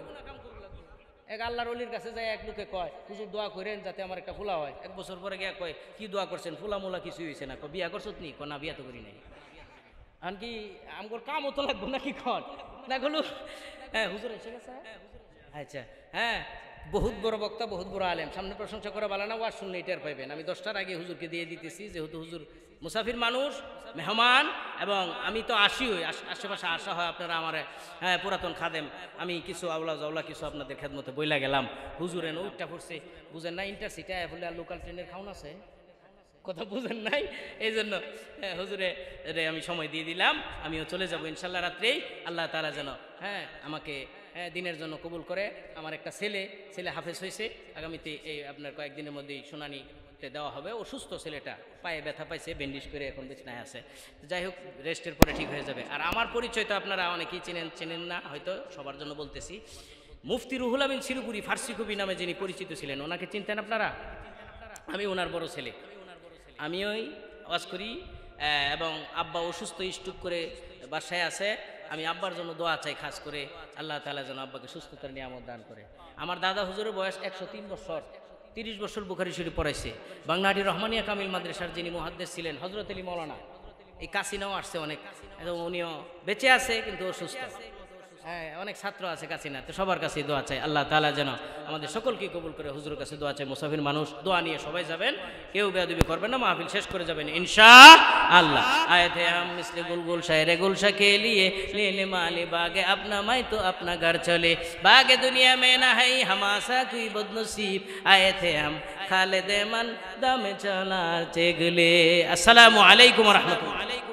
Speaker 1: এক আল্লাহর ওলির কাছে যায়, এক লোকে কয়, হুজুর দোয়া করেন যাতে আমার একটা ফুলা হয়। এক বছর পরে গিয়া কয়, কি দোয়া করছেন? ফুলা মুলা কিছু হয়েছে না। বিয়া করছত নি? না, বিয়া তো করি নাই। আর কি আমার কামও তো লাগবো নাকি? খন না গেল। হ্যাঁ হুজুর এসে গেছে। আচ্ছা, হ্যাঁ, বহুত বড় বক্তা, বহুত বড় আলেম, সামনে প্রশংসা করে বলে না, ওয়াজ শুনলে এটার পাইবেন। আমি 10টার আগে হুজুরকে দিয়ে দিতেছি, যেহেতু হুজুর মুসাফির মানুষ, মেহমান, এবং আমি তো আসি, আশেপাশে আসা হয়, আপনারা আমার হ্যাঁ পুরাতন খাদেম, আমি কিছু আওলা জাওলা কিছু আপনাদের খেদমতে বইলা গেলাম। হুজুরে নৌটটা পড়ছে, বুঝেন না, ইন্টারসিটি বলে আর লোকাল ট্রেনের খাওন আছে, কথা বুঝেন নাই, এই জন্য হুজুরে আমি সময় দিয়ে দিলাম, আমিও চলে যাব ইনশাল্লাহ রাত্রেই। আল্লাহ তাআলা যেন আমাকে দিনের জন্য কবুল করে। আমার একটা ছেলে হাফেজ হয়েছে, আগামীতে এই আপনার কয়েকদিনের মধ্যেই শুনানিতে দেওয়া হবে। অসুস্থ ছেলেটা, পায়ে ব্যথা পাইছে, ব্যান্ডেজ করে এখন বিছানায় আছে। যাই হোক, রেস্টের পরে ঠিক হয়ে যাবে। আর আমার পরিচয় তো আপনারা অনেকেই চেনেন না হয়তো, সবার জন্য বলতেছি। মুফতি রুহুল আমিন শিরুপুরি ফার্সি কবি নামে যিনি পরিচিত ছিলেন, ওনাকে চিনতেন আপনারা? আমি ওনার বড় ছেলে, আমি ওই ওয়াজ করি, এবং আব্বা অসুস্থ, স্ট্রোক করে বাসায় আছে। আমি আব্বার জন্য দোয়া চাই খাস করে, আল্লাহ তাআলা যেন আব্বাকে সুস্থতার নিয়ামত দান করে। আমার দাদা হুজুরের বয়স 103 বছর, 30 বছর বুখারী শরীফ পড়াইছে। বাংলাহাটি রহমানিয়া কামিল মাদ্রাসার যিনি মুহাদ্দিস ছিলেন হযরত আলী মাওলানা, এই কাসিনাও আসছে অনেক, এবং উনিও বেঁচে আছে কিন্তু অসুস্থ। হ্যাঁ, অনেক ছাত্র আছে কাছে না, তো সবার কাছে দোয়া চাই আল্লাহ তাআলা যেন আমাদের সকলকে কবুল করে। হুজুরের কাছে দোয়া চাই, মুসাফির মানুষ দোয়া নিয়ে সবাই যাবেন, কেউ বেয়াদবি করবেন না, মাহফিল শেষ করে যাবেন ইনশাআল্লাহ। আয়াতে হাম মিসলে গুলগুল শায়রে গুলশা কে লিয়ে ले ले माले बागे अपना मैं तो अपना घर चले बागे दुनिया में ना है हमासा कोई बदनसीब आए थे हम खालिद मन दम चला चेगले। अस्सलामु अलैकुम व रहमतुल्लाह।